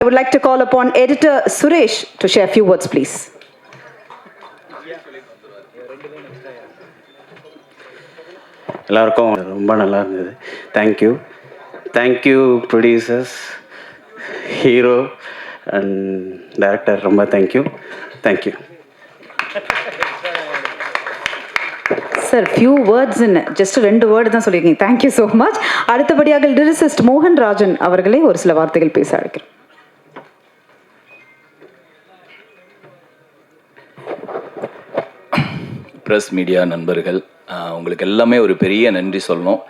I would like to call upon editor Suresh to share a few words, please. எல்லாருக்கும் ரொம்ப நல்லா இருந்தது. Thank you producers, hero and director, ரொம்ப thank you. Sir, few words in just 2 words தான் சொல்லியிருக்கீங்க. Thank you so much. அடுத்தபடியாக lyricist மோகன் ராஜன் அவர்களே ஒரு சில வார்த்தைகள் பேச அழைக்கிறேன். ப்ரெஸ் மீடியா நண்பர்கள், உங்களுக்கு எல்லாமே ஒரு பெரிய நன்றி சொல்லணும்.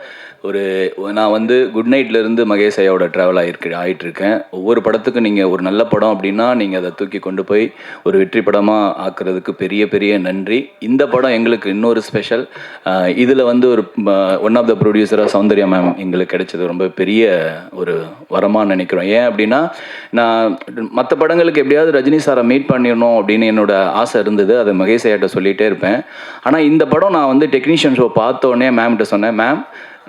நான் வந்து குட் நைட்லேருந்து மகேஷ் ஐயாவோட ட்ராவல் ஆகிட்டுருக்கேன். ஒவ்வொரு படத்துக்கும் நீங்கள் ஒரு நல்ல படம் அப்படின்னா நீங்கள் அதை தூக்கி கொண்டு போய் ஒரு வெற்றி படமாக ஆக்குறதுக்கு பெரிய பெரிய நன்றி. இந்த படம் எங்களுக்கு இன்னொரு ஸ்பெஷல். இதில் வந்து ஒரு ஒன் ஆஃப் த ப்ரொடியூசராக சௌந்தர்யா மேம் எங்களுக்கு கிடைச்சது ரொம்ப பெரிய ஒரு வரமாக நினைக்கிறோம். ஏன் அப்படின்னா, நான் மற்ற படங்களுக்கு எப்படியாவது ரஜினி சாரை மீட் பண்ணிடணும் அப்படின்னு என்னோட ஆசை இருந்தது. அதை மகேஷ் ஐயாட்ட சொல்லிகிட்டே இருப்பேன். ஆனால் இந்த படம் நான் வந்து டெக்னீஷியன் ஷோ பார்த்தோன்னே மேம்கிட்ட சொன்னேன், மேம்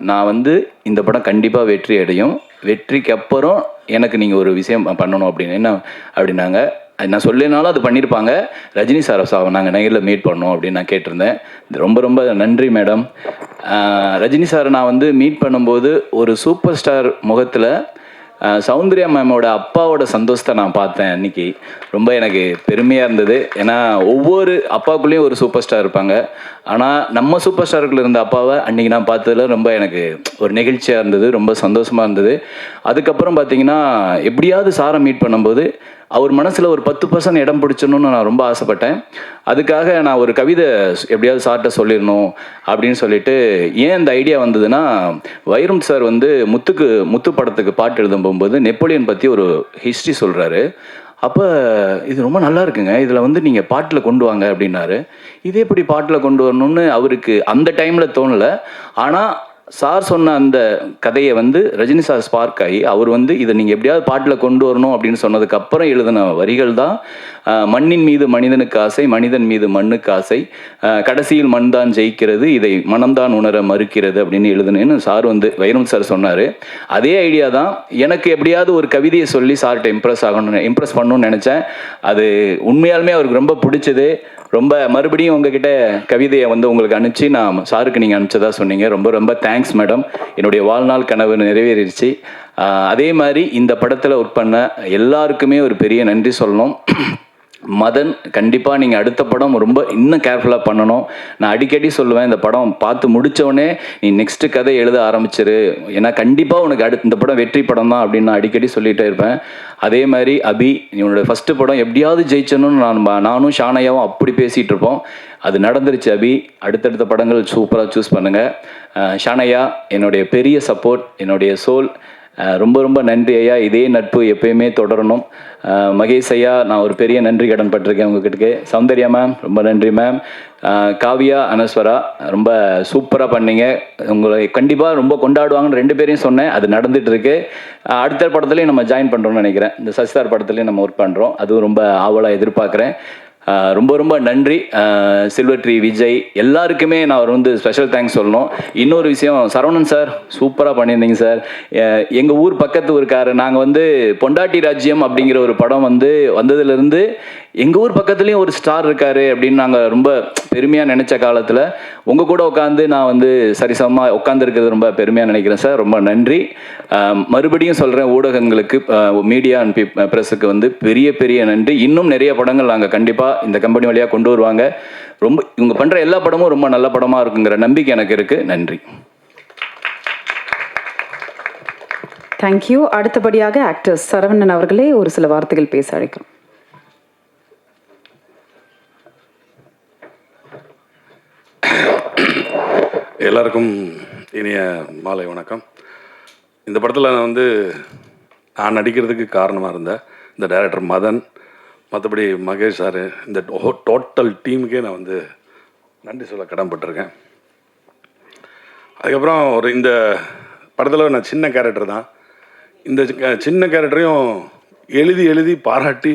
நான் வந்து இந்த படம் கண்டிப்பாக வெற்றி அடையும், வெற்றிக்கு அப்புறம் எனக்கு நீங்கள் ஒரு விஷயம் பண்ணணும் அப்படின்னு. என்ன அப்படின்னாங்க, நான் சொல்லினாலும் அது பண்ணியிருப்பாங்க. ரஜினி சாரை நாங்கள் நேரில் மீட் பண்ணோம் அப்படின்னு நான் கேட்டிருந்தேன். ரொம்ப ரொம்ப நன்றி மேடம். ரஜினி சாரை நான் வந்து மீட் பண்ணும்போது ஒரு சூப்பர் ஸ்டார் முகத்தில் சௌந்தர்யா மேமோட அப்பாவோட சந்தோஷத்தை நான் பார்த்தேன் அன்றைக்கி. ரொம்ப எனக்கு பெருமையாக இருந்தது. ஏன்னா ஒவ்வொரு அப்பாவுக்குள்ளேயும் ஒரு சூப்பர் ஸ்டார் இருப்பாங்க. ஆனால் நம்ம சூப்பர் ஸ்டாருக்குள்ள இருந்த அப்பாவை அன்றைக்கி நான் பார்த்ததுல ரொம்ப எனக்கு ஒரு நெகிழ்ச்சியாக இருந்தது, ரொம்ப சந்தோஷமாக இருந்தது. அதுக்கப்புறம் பார்த்திங்கன்னா, எப்படியாவது சாரை மீட் பண்ணும்போது அவர் மனசில் ஒரு 10% இடம் பிடிச்சணும்னு நான் ரொம்ப ஆசைப்பட்டேன். அதுக்காக நான் ஒரு கவிதை எப்படியாவது சார்கிட்ட சொல்லிடணும் அப்படின்னு சொல்லிட்டு, ஏன் இந்த ஐடியா வந்ததுன்னா, வைரம் சார் வந்து முத்து படத்துக்கு பாட்டு எழுதும் போகும்போது நெப்போலியன் பற்றி ஒரு ஹிஸ்ட்ரி சொல்கிறாரு. அப்போ இது ரொம்ப நல்லா இருக்குங்க, இதில் வந்து நீங்கள் பாட்டில் கொண்டு வாங்க அப்படின்னாரு. இது எப்படி பாட்டில் கொண்டு வரணும்னு அவருக்கு அந்த டைமில் தோணலை. ஆனால் சார் சொன்ன அந்த கதையை வந்து ரஜினி சார் ஸ்பார்க் ஆகி அவர் வந்து இதை நீங்கள் எப்படியாவது பாட்டில் கொண்டு வரணும் அப்படின்னு சொன்னதுக்கப்புறம் எழுதின வரிகள் தான் மண்ணின் மீது மனிதனுக்கு ஆசை, மனிதன் மீது மண்ணுக்கு ஆசை, கடைசியில் மண் தான் ஜெயிக்கிறது, இதை மனம்தான் உணர மறுக்கிறது அப்படின்னு எழுதுனேன்னு சார் வந்து வைரம் சார் சொன்னார். அதே ஐடியா தான் எனக்கு எப்படியாவது ஒரு கவிதையை சொல்லி சார்கிட்ட இம்ப்ரெஸ் பண்ணணும்னு நினச்சேன். அது உண்மையாலுமே அவருக்கு ரொம்ப பிடிச்சது. ரொம்ப மறுபடியும் உங்ககிட்ட கவிதையை வந்து உங்களுக்கு அனுப்பிச்சு நான் சாருக்கு நீங்கள் அனுப்பிச்சதா சொன்னீங்க. ரொம்ப ரொம்ப தேங்க்ஸ் மேடம். என்னுடைய வாழ்நாள் கனவு நிறைவேறிடுச்சு. அதே மாதிரி இந்த படத்தில் ஒர்க் பண்ண எல்லாருக்குமே ஒரு பெரிய நன்றி சொல்லணும். மதன், கண்டிப்பாக நீங்கள் அடுத்த படம் ரொம்ப இன்னும் கேர்ஃபுல்லாக பண்ணணும். நான் அடிக்கடி சொல்லுவேன், இந்த படம் பார்த்து முடித்தோடனே நீ நெக்ஸ்ட்டு கதை எழுத ஆரம்பிச்சிரு, ஏன்னா கண்டிப்பாக உனக்கு இந்த படம் வெற்றி படம் தான் அப்படின்னு நான் அடிக்கடி சொல்லிகிட்டே இருப்பேன். அதே மாதிரி அபி, என்னோடய ஃபஸ்ட்டு படம் எப்படியாவது ஜெயிச்சணும்னு நானும் ஷானையாவும் அப்படி பேசிகிட்டு இருப்போம். அது நடந்துருச்சு அபி. அடுத்தடுத்த படங்கள் சூப்பராக சூஸ் பண்ணுங்கள். ஷானையா, என்னுடைய பெரிய சப்போர்ட், என்னுடைய சோல். ரொம்ப ரொம்ப நன்றி ஐயா. இதே நட்பு எப்பயுமே தொடரணும். மகேஷ் ஐயா, நான் ஒரு பெரிய நன்றி கடன் பட்டிருக்கேன் உங்ககிட்ட. சௌந்தர்யா மேம், ரொம்ப நன்றி மேம். காவியா, அனஸ்வரா, ரொம்ப சூப்பராக பண்ணீங்க. உங்களை கண்டிப்பாக ரொம்ப கொண்டாடுவாங்கன்னு 2 பேரையும் சொன்னேன். அது நடந்துகிட்டு இருக்கு. அடுத்த படத்துலையும் நம்ம ஜாயின் பண்ணுறோம்னு நினைக்கிறேன். இந்த சசிதார் படத்துலையும் நம்ம ஒர்க் பண்ணுறோம். அதுவும் ரொம்ப ஆவலாக எதிர்பார்க்குறேன். ரொம்ப ரொம்ப நன்றி. சில்வர் ட்ரீ விஜய் எல்லாருக்குமே நான் வந்து ஸ்பெஷல் தேங்க்ஸ் சொல்லணும். இன்னொரு விஷயம், சரவணன் சார் சூப்பராக பண்ணியிருந்தீங்க சார். எங்கள் ஊர் பக்கத்து ஊருக்காரர். நாங்கள் வந்து பொண்டாட்டி ராஜ்யம் அப்படிங்கிற ஒரு படம் வந்து வந்ததுலேருந்து எங்கள் ஊர் பக்கத்துலேயும் ஒரு ஸ்டார் இருக்கார் அப்படின்னு நாங்கள் ரொம்ப பெருமையாக நினச்ச காலத்தில் உங்கள் கூட உட்காந்து நான் வந்து சரிசமமாக உட்காந்துருக்கிறது ரொம்ப பெருமையாக நினைக்கிறேன் சார். ரொம்ப நன்றி. மறுபடியும் சொல்கிறேன், ஊடகங்களுக்கு, மீடியா அண்ட் ப்ரெஸ்ஸுக்கு வந்து பெரிய பெரிய நன்றி. இன்னும் நிறைய படங்கள் நாங்கள் கண்டிப்பாக இந்த கம்பெனி வழியாக கொண்டு வருவாங்க. ரொம்ப இவங்க பண்ணுற எல்லா படமும் ரொம்ப நல்ல படமாக இருக்குங்கிற நம்பிக்கை எனக்கு இருக்குது. நன்றி. தேங்க்யூ. அடுத்தபடியாக ஆக்டர் சரவணன் அவர்களே ஒரு சில வார்த்தைகள் பேச அழைக்கிறோம். எல்லாருக்கும் இனிய மாலை வணக்கம். இந்த படத்தில் நான் நடிக்கிறதுக்கு காரணமாக இருந்த இந்த டைரக்டர் மதன், மற்றபடி மகேஷ் சார், இந்த டோட்டல் டீமுக்கே நான் நன்றி சொல்ல கடன்பட்டிருக்கேன். அதுக்கப்புறம் இந்த படத்தில் நான் சின்ன கேரக்டர் தான். இந்த சின்ன கேரக்டரையும் எழுதி பாராட்டி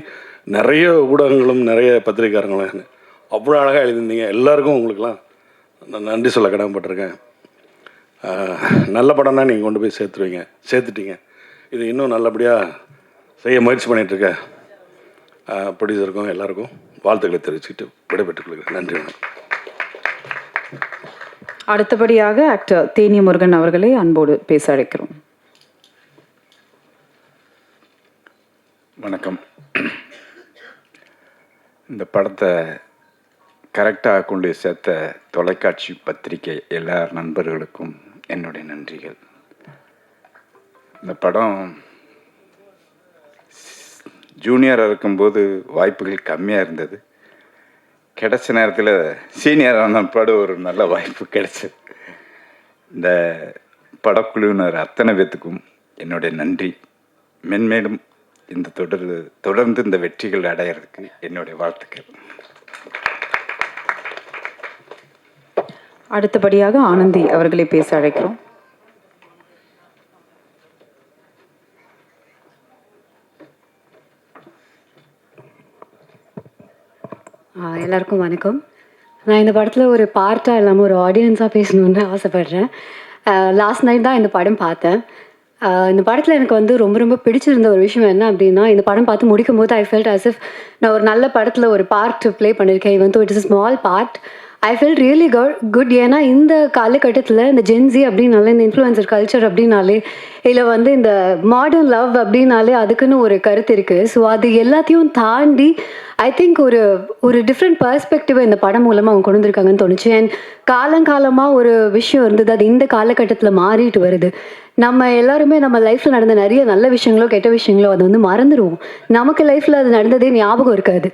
நிறைய ஊடகங்களும் நிறைய பத்திரிகைக்காரங்களும் அவ்வளோ அழகாக எழுதியிருந்தீங்க. எல்லாருக்கும் உங்களுக்கெல்லாம் நான் நன்றி சொல்ல கடமைப்பட்டிருக்கேன். நல்ல படம் தான் நீங்கள் கொண்டு போய் சேர்த்துட்டீங்க. இது இன்னும் நல்லபடியாக செய்ய முயற்சி பண்ணிகிட்ருக்க ப்ரொடியூசருக்கும் எல்லாருக்கும் வாழ்த்துக்களை தெரிவிச்சுக்கிட்டு விடைபெற்றுக் கொள்கிறேன். நன்றி, வணக்கம். அடுத்தபடியாக ஆக்டர் தேனி முருகன் அவர்களை அன்போடு பேச அழைக்கிறோம். வணக்கம். இந்த படத்தை கரெக்டாக கொண்டு சேர்த்த தொலைக்காட்சி பத்திரிகை எல்லா நண்பர்களுக்கும் என்னுடைய நன்றிகள். இந்த படம் ஜூனியராக இருக்கும்போது வாய்ப்புகள் கம்மியாக இருந்தது. கிடைச்ச நேரத்தில் சீனியர் ஆன படம் ஒரு நல்ல வாய்ப்பு கிடைச்சது. இந்த படக்குழுவினர் அத்தனை பேத்துக்கும் என்னுடைய நன்றி. மென்மேலும் இந்த தொடர்ந்து இந்த வெற்றிகள் அடையிறதுக்கு என்னுடைய வாழ்த்துக்கள். அடுத்தபடியாக ஆனந்தி அவர்களை பேச அழைக்கிறோம். எல்லாருக்கும் வணக்கம். நான் இந்த படத்தில் ஒரு பார்ட்டாக இல்லாமல் ஒரு ஆடியன்ஸாக பேசணுன்னு ஆசைப்பட்றேன். லாஸ்ட் நைட் தான் இந்த படம் பார்த்தேன். இந்த படத்தில் எனக்கு வந்து ரொம்ப ரொம்ப பிடிச்சிருந்த ஒரு விஷயம் என்ன அப்படின்னா, இந்த படம் பார்த்து முடிக்கும் போது ஐ ஃபெல்ட் ஆஸ் இஃப் நான் ஒரு நல்ல படத்தில் ஒரு பார்ட் ப்ளே பண்ணியிருக்கேன். Even though it is a small part, I felt really good. ஏன்னா இந்த காலகட்டத்தில் இந்த ஜென்சி அப்படின்னாலே, இந்த இன்ஃப்ளூயன்சர் கல்ச்சர் அப்படின்னாலே, இல்லை வந்து இந்த மாடர்ன் லவ் அப்படின்னாலே அதுக்குன்னு ஒரு கருத்து இருக்குது. ஸோ அது எல்லாத்தையும் தாண்டி ஐ திங்க் ஒரு டிஃப்ரெண்ட் பர்ஸ்பெக்டிவை இந்த படம் மூலமாக அவங்க கொண்டு வந்திருக்காங்கன்னு தோணுச்சு. அண்ட் காலங்காலமாக ஒரு விஷயம் இருந்தது, அது இந்த காலகட்டத்தில் மாறிட்டு வருது. நம்ம எல்லாருமே நம்ம லைஃப்பில் நடந்த நிறைய நல்ல விஷயங்களோ கெட்ட விஷயங்களோ அதை வந்து மறந்துடுவோம். நமக்கு லைஃப்பில் அது நடந்ததே ஞாபகம் இருக்காது.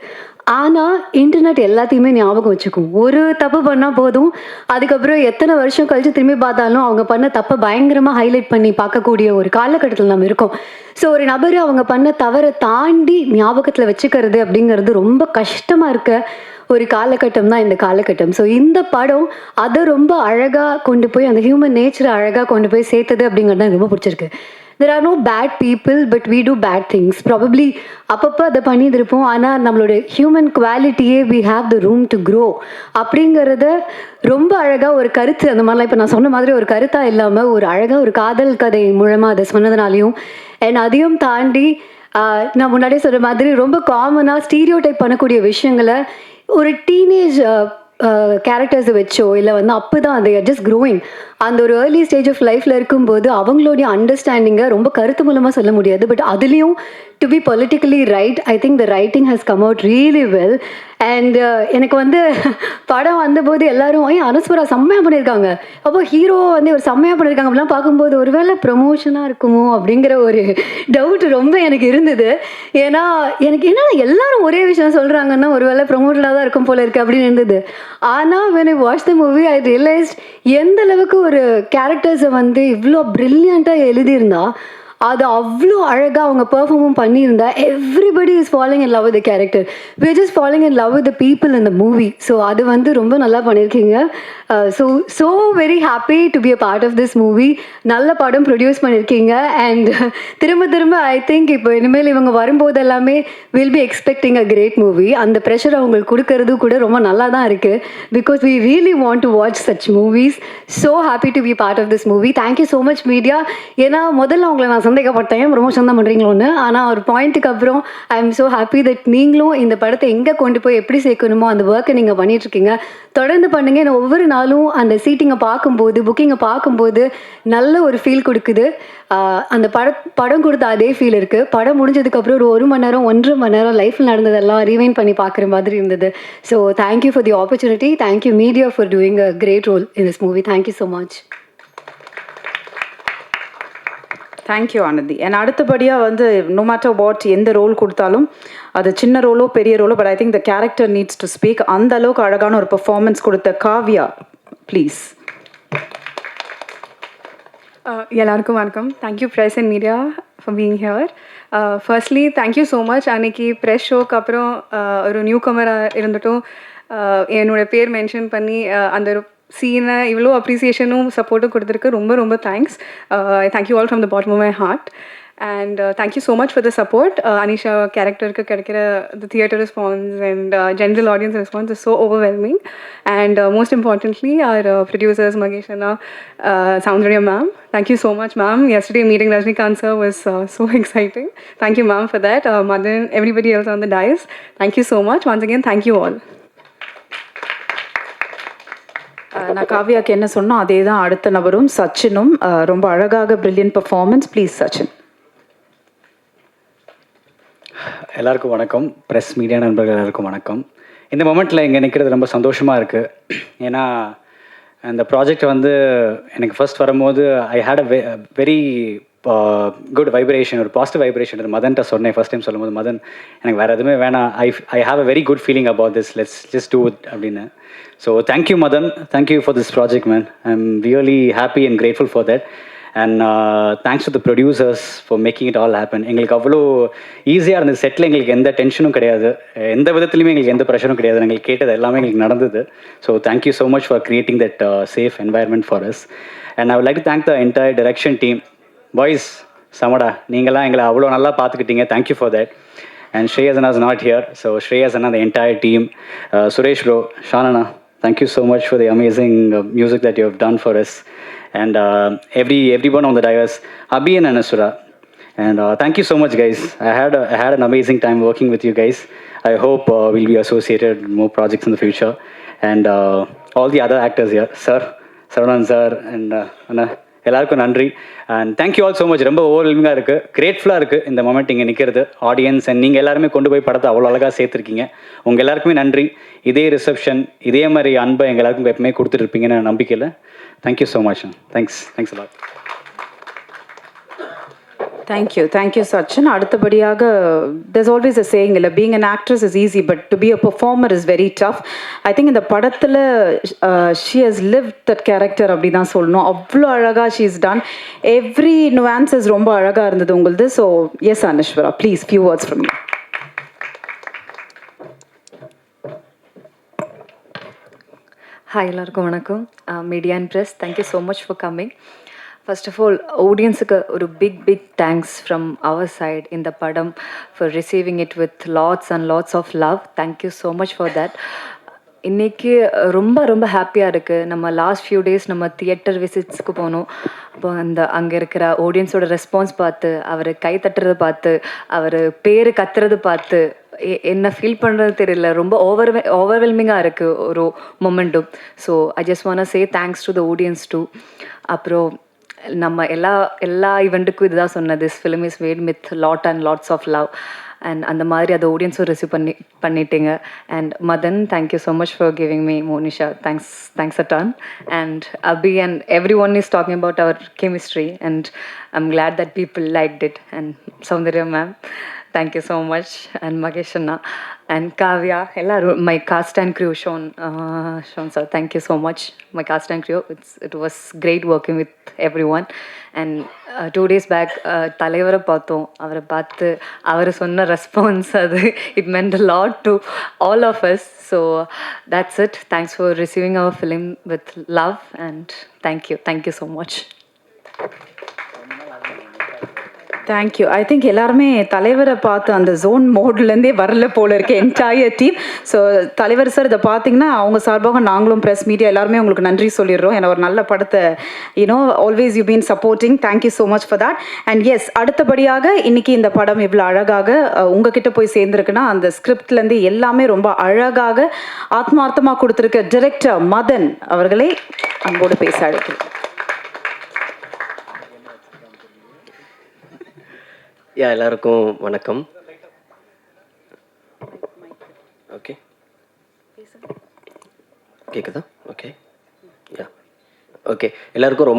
ஆனால் இன்டர்நெட் எல்லாத்தையுமே ஞாபகம் வச்சுக்கும். ஒரு தப்பு பண்ணால் போதும், அதுக்கப்புறம் எத்தனை வருஷம் கழிச்சு திரும்பி பார்த்தாலும் அவங்க பண்ண தப்பை பயங்கரமாக ஹைலைட் பண்ணி பார்க்கக்கூடிய ஒரு காலகட்டத்தில் நம்ம இருக்கோம். ஸோ ஒரு நபர் அவங்க பண்ண தவறை தாண்டி ஞாபகத்தில் வச்சுக்கிறது அப்படிங்கிறது ரொம்ப கஷ்டமாக இருக்க ஒரு காலகட்டம் தான் இந்த காலகட்டம். ஸோ இந்த படம் அதை ரொம்ப அழகாக கொண்டு போய், அந்த ஹியூமன் நேச்சரை அழகாக கொண்டு போய் சேர்த்தது அப்படிங்கிறது எனக்கு ரொம்ப பிடிச்சிருக்கு. There are no bad people, but we do bad things. Probably அப்பப்போ அதை பண்ணிட்டு இருப்போம். ஆனால் நம்மளோட human குவாலிட்டியே we have the room to grow அப்படிங்கிறத ரொம்ப அழகாக ஒரு கருத்து, அந்த மாதிரிலாம் இப்போ நான் சொன்ன மாதிரி ஒரு கருத்தாக இல்லாமல் ஒரு அழகாக ஒரு காதல் கதை மூலமாக அதை சொன்னதுனாலையும், அண்ட் அதையும் தாண்டி நான் முன்னாடியே சொல்கிற மாதிரி ரொம்ப காமனாக ஸ்டீரியோ டைப் பண்ணக்கூடிய விஷயங்களை ஒரு டீனேஜ் கேரக்டர்ஸை வச்சோ இல்லை வந்து அப்போ தான் அது ஜஸ்ட் க்ரோயிங் அந்த ஒரு ஏர்லி ஸ்டேஜ் ஆஃப் லைஃப்பில் இருக்கும்போது அவங்களுடைய அண்டர்ஸ்டாண்டிங்கை ரொம்ப கருத்து மூலமாக சொல்ல முடியாது. பட் அதுலேயும் to be politically right, I think the writing has come out really well. And எனக்கு வந்து படம் வந்தபோது எல்லாரும் அனஸ்வரா செம்மையாக பண்ணியிருக்காங்க, அப்போ ஹீரோ வந்து ஒரு செம்மையாக பண்ணியிருக்காங்க அப்படிலாம் பார்க்கும்போது ஒருவேளை ப்ரமோஷனாக இருக்குமோ அப்படிங்கிற ஒரு டவுட் ரொம்ப எனக்கு இருந்தது. ஏன்னா எனக்கு என்னன்னா எல்லாரும் ஒரே விஷயம் சொல்கிறாங்கன்னா ஒருவேளை ப்ரமோஷனாக தான் இருக்கும் போல இருக்குது அப்படின்னு இருந்தது. ஆனால் when I watched the movie I realized எந்த அளவுக்கு ஒரு கேரக்டர்ஸை வந்து இவ்வளோ ப்ரில்லியண்ட்டாக எழுதியிருந்தா, அது அவ்வளோ அழகாக அவங்க பெர்ஃபார்மும் பண்ணியிருந்தா. Everybody is falling in love with the character, we are just falling in love with the people in the movie. So அது வந்து ரொம்ப நல்லா பண்ணியிருக்கீங்க. So very happy to be a part of this movie. நல்ல படம் produce பண்ணியிருக்கீங்க. And திரும்ப I think இப்போ இனிமேல் இவங்க வரும்போது எல்லாமே will be expecting a great movie. அந்த ப்ரெஷர் அவங்களுக்கு கொடுக்கறது கூட ரொம்ப நல்லா தான் இருக்குது. Because we really want to watch such movies. So happy to be part of this movie. Thank you so much media. ஏன்னா முதல்ல அவங்களை நான் சந்தேகப்பட்டேன் ப்ரொமோஷன் தான் பண்ணுறீங்களோன்னு. ஆனால் ஒரு பாயிண்ட்டுக்கு அப்புறம் I am so happy that நீங்களும் இந்த படத்தை எங்கே கொண்டு போய் எப்படி சேர்க்கணுமோ அந்த ஒர்க்கை நீங்கள் பண்ணிகிட்ருக்கீங்க. தொடர்ந்து பண்ணுங்க. ஏன்னா ஒவ்வொரு நாளும் அந்த சீட்டிங்கை பார்க்கும்போது, புக்கிங்கை பார்க்கும்போது நல்ல ஒரு ஃபீல் கொடுக்குது. அந்த படம் கொடுத்த அதே ஃபீல் இருக்குது. படம் முடிஞ்சதுக்கப்புறம் ஒரு 1 மணி நேரம் 1.5 மணி நேரம் லைஃப்பில் நடந்ததெல்லாம் ரீவைண்ட் பண்ணி பார்க்குற மாதிரி இருந்தது. So thank you for the opportunity. Thank you media for doing a great role in this movie. Thank you so much. Thank you Anandhi. And அடுத்தபடியாக வந்து நோ மேட்டர் வாட் எந்த ரோல் கொடுத்தாலும் அது சின்ன ரோலோ பெரிய ரோலோ, but I think the character needs to speak. அந்த அளவுக்கு அழகான ஒரு பெர்ஃபார்மன்ஸ் கொடுத்த காவ்யா, ப்ளீஸ். எல்லாருக்கும் வணக்கம். Thank you press and media for being here. Firstly thank you so much. அன்றைக்கி ப்ரெஸ் ஷோக்கு அப்புறம் ஒரு நியூ கமராக இருந்துட்டும் என்னோடய பேர் மென்ஷன் பண்ணி அந்த சீனை இவ்வளோ அப்ரிசியேஷனும் சப்போர்ட்டும் கொடுத்துருக்கு ரொம்ப ரொம்ப thanks. Thank you all from the bottom of my heart. And thank you so much for the support. Anisha character ka kadikira the theatre response and general audience response is so overwhelming. And most importantly, our producers Magesh Anna, Soundarya ma'am. Thank you so much, ma'am. Yesterday meeting Rajnikant sir was so exciting. Thank you, ma'am, for that. Madan, everybody else on the dais. Thank you so much. Once again, thank you all. நான் காவ்யாக்கு என்ன சொன்னோம் அதே தான் அடுத்த நபரும் சச்சினும் ரொம்ப அழகாக brilliant performance. Please Sachin. எல்லாருக்கும் வணக்கம். ப்ரெஸ் மீடியா நண்பர்கள் எல்லாருக்கும் வணக்கம். இந்த மொமெண்ட்டில் இங்கே நிற்கிறது ரொம்ப சந்தோஷமாக இருக்குது. ஏன்னா அந்த ப்ராஜெக்ட் வந்து எனக்கு ஃபர்ஸ்ட் வரும்போது I had a very good vibration, ஒரு பாசிட்டிவ் வைப்ரேஷன். அது மதன்ட்ட சொன்னேன் ஃபஸ்ட் டைம் சொல்லும்போது, மதன் எனக்கு வேறு எதுவுமே வேணாம், I have a very good feeling about this, let's just do it அப்படின்னு. So thank you Madan, thank you for this project man. I am really happy and grateful for that. And thanks to the producers for making it all happen. எங்களுக்கு அவ்வளோ ஈஸியாக இருந்தது. Settle எங்களுக்கு எந்த டென்ஷனும் கிடையாது, எந்த விதத்துலையுமே எங்களுக்கு எந்த ப்ரெஷரும் கிடையாது. எங்களுக்கு கேட்டது எல்லாமே எங்களுக்கு நடந்தது. So thank you so much for creating that safe environment for us. And I would like to thank the entire direction team. Boys சமடா, நீங்களாம் எங்களை அவ்வளோ நல்லா பார்த்துக்கிட்டீங்க. Thank you for that. And Shreyas Anna is not here, so Shreyas Anna, the entire team, Suresh bro, Shanana, thank you so much for the amazing music that you have done for us, and everyone on the dais, Abhi and Anasura, and thank you so much guys. I had an amazing time working with you guys. I hope we'll be associated with more projects in the future, and all the other actors here, sir, Saravanan sir, and Anna, எல்லாருக்கும் நன்றி. And thank you all so much. ரொம்ப ஓவர்வெல்மிங்காக இருக்குது, கிரேட்ஃபுல்லாக இருக்குது இந்த moment இங்கே நிற்கிறது. Audience and நீங்கள் எல்லாருமே கொண்டு போய் படத்தை அவ்வளோ அழகாக சேர்த்துருக்கீங்க. உங்கள் எல்லாருக்குமே நன்றி. இதே ரிசப்ஷன், இதே மாதிரி அன்பை எங்கள் எல்லாருக்கும் எப்பவுமே கொடுத்துட்ருப்பீங்கன்னு நம்பிக்கையில். Thank you so much. Thanks a lot. Thank you Sachin. அடுத்தபடியாக there's always a saying இல்லை, being an actress is easy but to be a performer is very tough. I think இந்த படத்தில் she has lived that character அப்படி தான் சொல்லணும். அவ்வளோ அழகாக she has done every nuances. ரொம்ப அழகாக இருந்தது உங்களுது. So yes Anushwara, please few words from you. Hi, எல்லாருக்கும் வணக்கம். Media and press, thank you so much for coming. First of all ஆடியன்ஸுக்கு ஒரு big thanks from our side இந்த படம் for receiving it with lots and lots of love. Thank you so much for that. இன்றைக்கி ரொம்ப ஹாப்பியாக இருக்குது. நம்ம லாஸ்ட் ஃபியூ டேஸ் நம்ம தியேட்டர் விசிட்ஸ்க்கு போனோம். அப்போ அங்கே இருக்கிற ஆடியன்ஸோட ரெஸ்பான்ஸ் பார்த்து, அவர் கை தட்டுறது பார்த்து, அவர் பேர் கத்துறது பார்த்து என்ன ஃபீல் பண்ணுறது தெரியல. ரொம்ப ஓவர்வெல்மிங்காக இருக்குது ஒரு மொமெண்ட்டும். So I just want say thanks to the audience too. அப்புறம் நம்ம எல்லா ஈவெண்ட்டுக்கும் இதுதான் சொன்னது, this film is made with lots of love. And அந்த மாதிரி அதை ஆடியன்ஸும் ரிசீவ் பண்ணிட்டீங்க. And Madan, thank you so much for giving me Monisha. Thanks a ton. And Abhi and everyone is talking about our chemistry and I'm glad that people liked it. And Soundarya ma'am, thank you so much. And Magesh Anna and Kavya, ellarum, my cast and crew, Sean sir, thank you so much. My cast and crew, it was great working with everyone. And 2 days back தலைவரை பார்த்தோம். அவரை பார்த்து அவர் சொன்ன response, அது it meant a lot to all of us. So that's it. Thanks for receiving our film with love, and thank you so much. Thank you. I think எல்லாருமே தலைவரை பார்த்து அந்த ஜோன் மோட்லேருந்தே வரல போல இருக்கு என்டையர் டீம். ஸோ தலைவர் sir இதை பார்த்தீங்கன்னா அவங்க சார்பாக நாங்களும் ப்ரெஸ் மீடியா எல்லாருமே உங்களுக்கு நன்றி சொல்லிடுறோம். ஏன்னா ஒரு நல்ல படத்தை always you been supporting. Thank you so much for that. And yes, அடுத்தபடியாக இன்னைக்கு இந்த படம் இவ்வளோ அழகாக உங்ககிட்ட போய் சேர்ந்துருக்குன்னா அந்த ஸ்கிரிப்ட்லேருந்து எல்லாமே ரொம்ப அழகாக ஆத்மார்த்தமாக கொடுத்துருக்க டைரக்டர் மதன் அவர்களை அன்போடு பேச அழைக்கிறேன். எல்லாருக்கும் வணக்கம். ஓகே, கேட்குதா? Okay, okay. எல்லாருக்கும்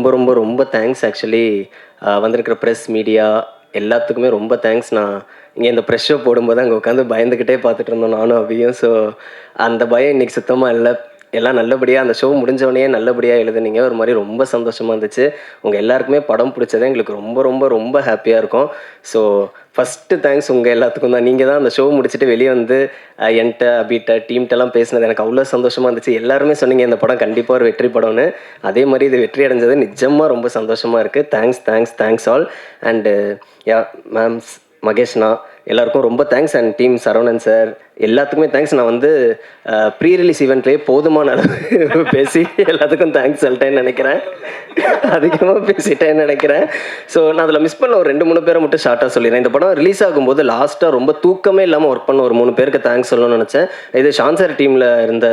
ரொம்ப தேங்க்ஸ். ஆக்சுவலி வந்திருக்கிற ப்ரெஸ் மீடியா எல்லாத்துக்குமே ரொம்ப தேங்க்ஸ். நான் இங்கே இந்த ப்ரெஷ் ஷோ போடும்போது அங்கே உட்காந்து பயந்துக்கிட்டே பார்த்துட்டு இருந்தோம் நானும் அபியும். ஸோ அந்த பயம் இன்றைக்கி சுத்தமாக இல்லை. எல்லாம் நல்லபடியாக அந்த ஷோ முடிஞ்சவொடனே நல்லபடியாக எழுதுனீங்க. ஒரு மாதிரி ரொம்ப சந்தோஷமாக இருந்துச்சு. உங்கள் எல்லாருக்குமே படம் பிடிச்சதே எங்களுக்கு ரொம்ப ரொம்ப ரொம்ப ஹாப்பியாக இருக்கும். ஸோ ஃபஸ்ட்டு தேங்க்ஸ் உங்கள் எல்லாத்துக்கும் தான். நீங்கள் தான் அந்த ஷோ முடிச்சுட்டு வெளியே வந்து என்கிட்ட அபிட்ட டீம்கிட்டலாம் பேசினது எனக்கு அவ்வளோ சந்தோஷமாக இருந்துச்சு. எல்லாருமே சொன்னீங்க இந்த படம் கண்டிப்பாக ஒரு வெற்றி படம்னு. அதே மாதிரி இது வெற்றி அடைஞ்சது நிஜமாக ரொம்ப சந்தோஷமாக இருக்குது. Thanks all. அண்டு யா மேம்ஸ், மகேஷ்ண்ணா எல்லாருக்கும் ரொம்ப thanks. And team Saravanan sir எல்லாத்துக்குமே தேங்க்ஸ். நான் வந்து ப்ரீ ரிலீஸ் ஈவெண்ட்லேயே போதுமான அளவு பேசி எல்லாத்துக்கும் தேங்க்ஸ் சொல்லிட்டேன்னு நினைக்கிறேன். அதிகமாக பேசிட்டேன்னு நினைக்கிறேன். ஸோ நான் அதில் மிஸ் பண்ண ஒரு 2-3 பேரை மட்டும் ஷார்ட்டாக சொல்லிடுறேன். இந்த படம் ரிலீஸ் ஆகும்போது லாஸ்ட்டாக ரொம்ப தூக்கமே இல்லாமல் ஒர்க் பண்ண ஒரு 3 பேருக்கு தேங்க்ஸ் சொல்லணும்னு நினச்சேன். இது ஷான் சார் டீமில் இருந்த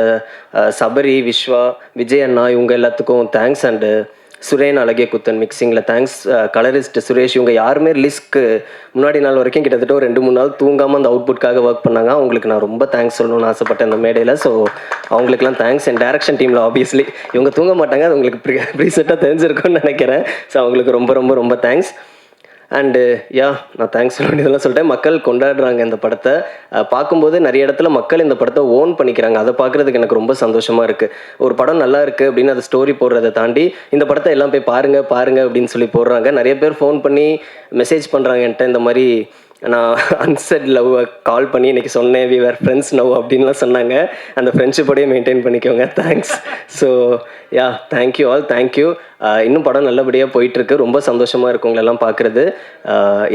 சபரி, விஸ்வா, விஜய் அண்ணா இவங்க எல்லாத்துக்கும் தேங்க்ஸ். அண்டு சுரேன், அழகிய குத்தன் மிக்சிங்கில் தேங்க்ஸ். கலரிஸ்ட் சுரேஷ் இவங்க யாருமே ரிலீஸ்க்கு முன்னாடி நாள் வரைக்கும் கிட்டத்தட்ட ஒரு 2-3 நாள் தூங்காமல் அந்த அவுட்புட்காக ஒர்க் பண்ணாங்க. அவங்களுக்கு நான் ரொம்ப தேங்க்ஸ் சொல்லணும்னு ஆசைப்பட்டேன் இந்த மேடையில். ஸோ அவங்களுக்குலாம் தேங்க்ஸ். அண்ட் டேரக்ஷன் டீமில் ஆப்வியஸ்லி இவங்க தூங்க மாட்டாங்க, அது உங்களுக்கு ப்ரீசெட்டாக தெரிஞ்சிருக்கும்னு நினைக்கிறேன். ஸோ அவங்களுக்கு ரொம்ப ரொம்ப ரொம்ப தேங்க்ஸ். அண்டு யா நான் தேங்க்ஸ் சொல்ல வேண்டியதெல்லாம் சொல்லிட்டேன். மக்கள் கொண்டாடுறாங்க இந்த படத்தை. பார்க்கும்போது நிறைய இடத்துல மக்கள் இந்த படத்தை ஓன் பண்ணிக்கிறாங்க. அதை பார்க்குறதுக்கு எனக்கு ரொம்ப சந்தோஷமாக இருக்குது. ஒரு படம் நல்லா இருக்குது அப்படின்னு அதை ஸ்டோரி போடுறதை தாண்டி இந்த படத்தை எல்லாம் போய் பாருங்கள் அப்படின்னு சொல்லி போடுறாங்க. நிறைய பேர் ஃபோன் பண்ணி மெசேஜ் பண்ணுறாங்க என்கிட்ட. இந்த மாதிரி நான் அன்செட் லவ் கால் பண்ணி இன்றைக்கி சொன்னேன் வி வேர் ஃப்ரெண்ட்ஸ் நவ் அப்படின்லாம் சொன்னாங்க. அந்த ஃப்ரெண்ட்ஷிப்போடையே மெயின்டைன் பண்ணிக்கோங்க. Thanks. So yeah thank you all. Thank you. இன்னும் படம் நல்லபடியாக போயிட்டுருக்கு. ரொம்ப சந்தோஷமாக இருக்கும் உங்களெல்லாம் பார்க்குறது.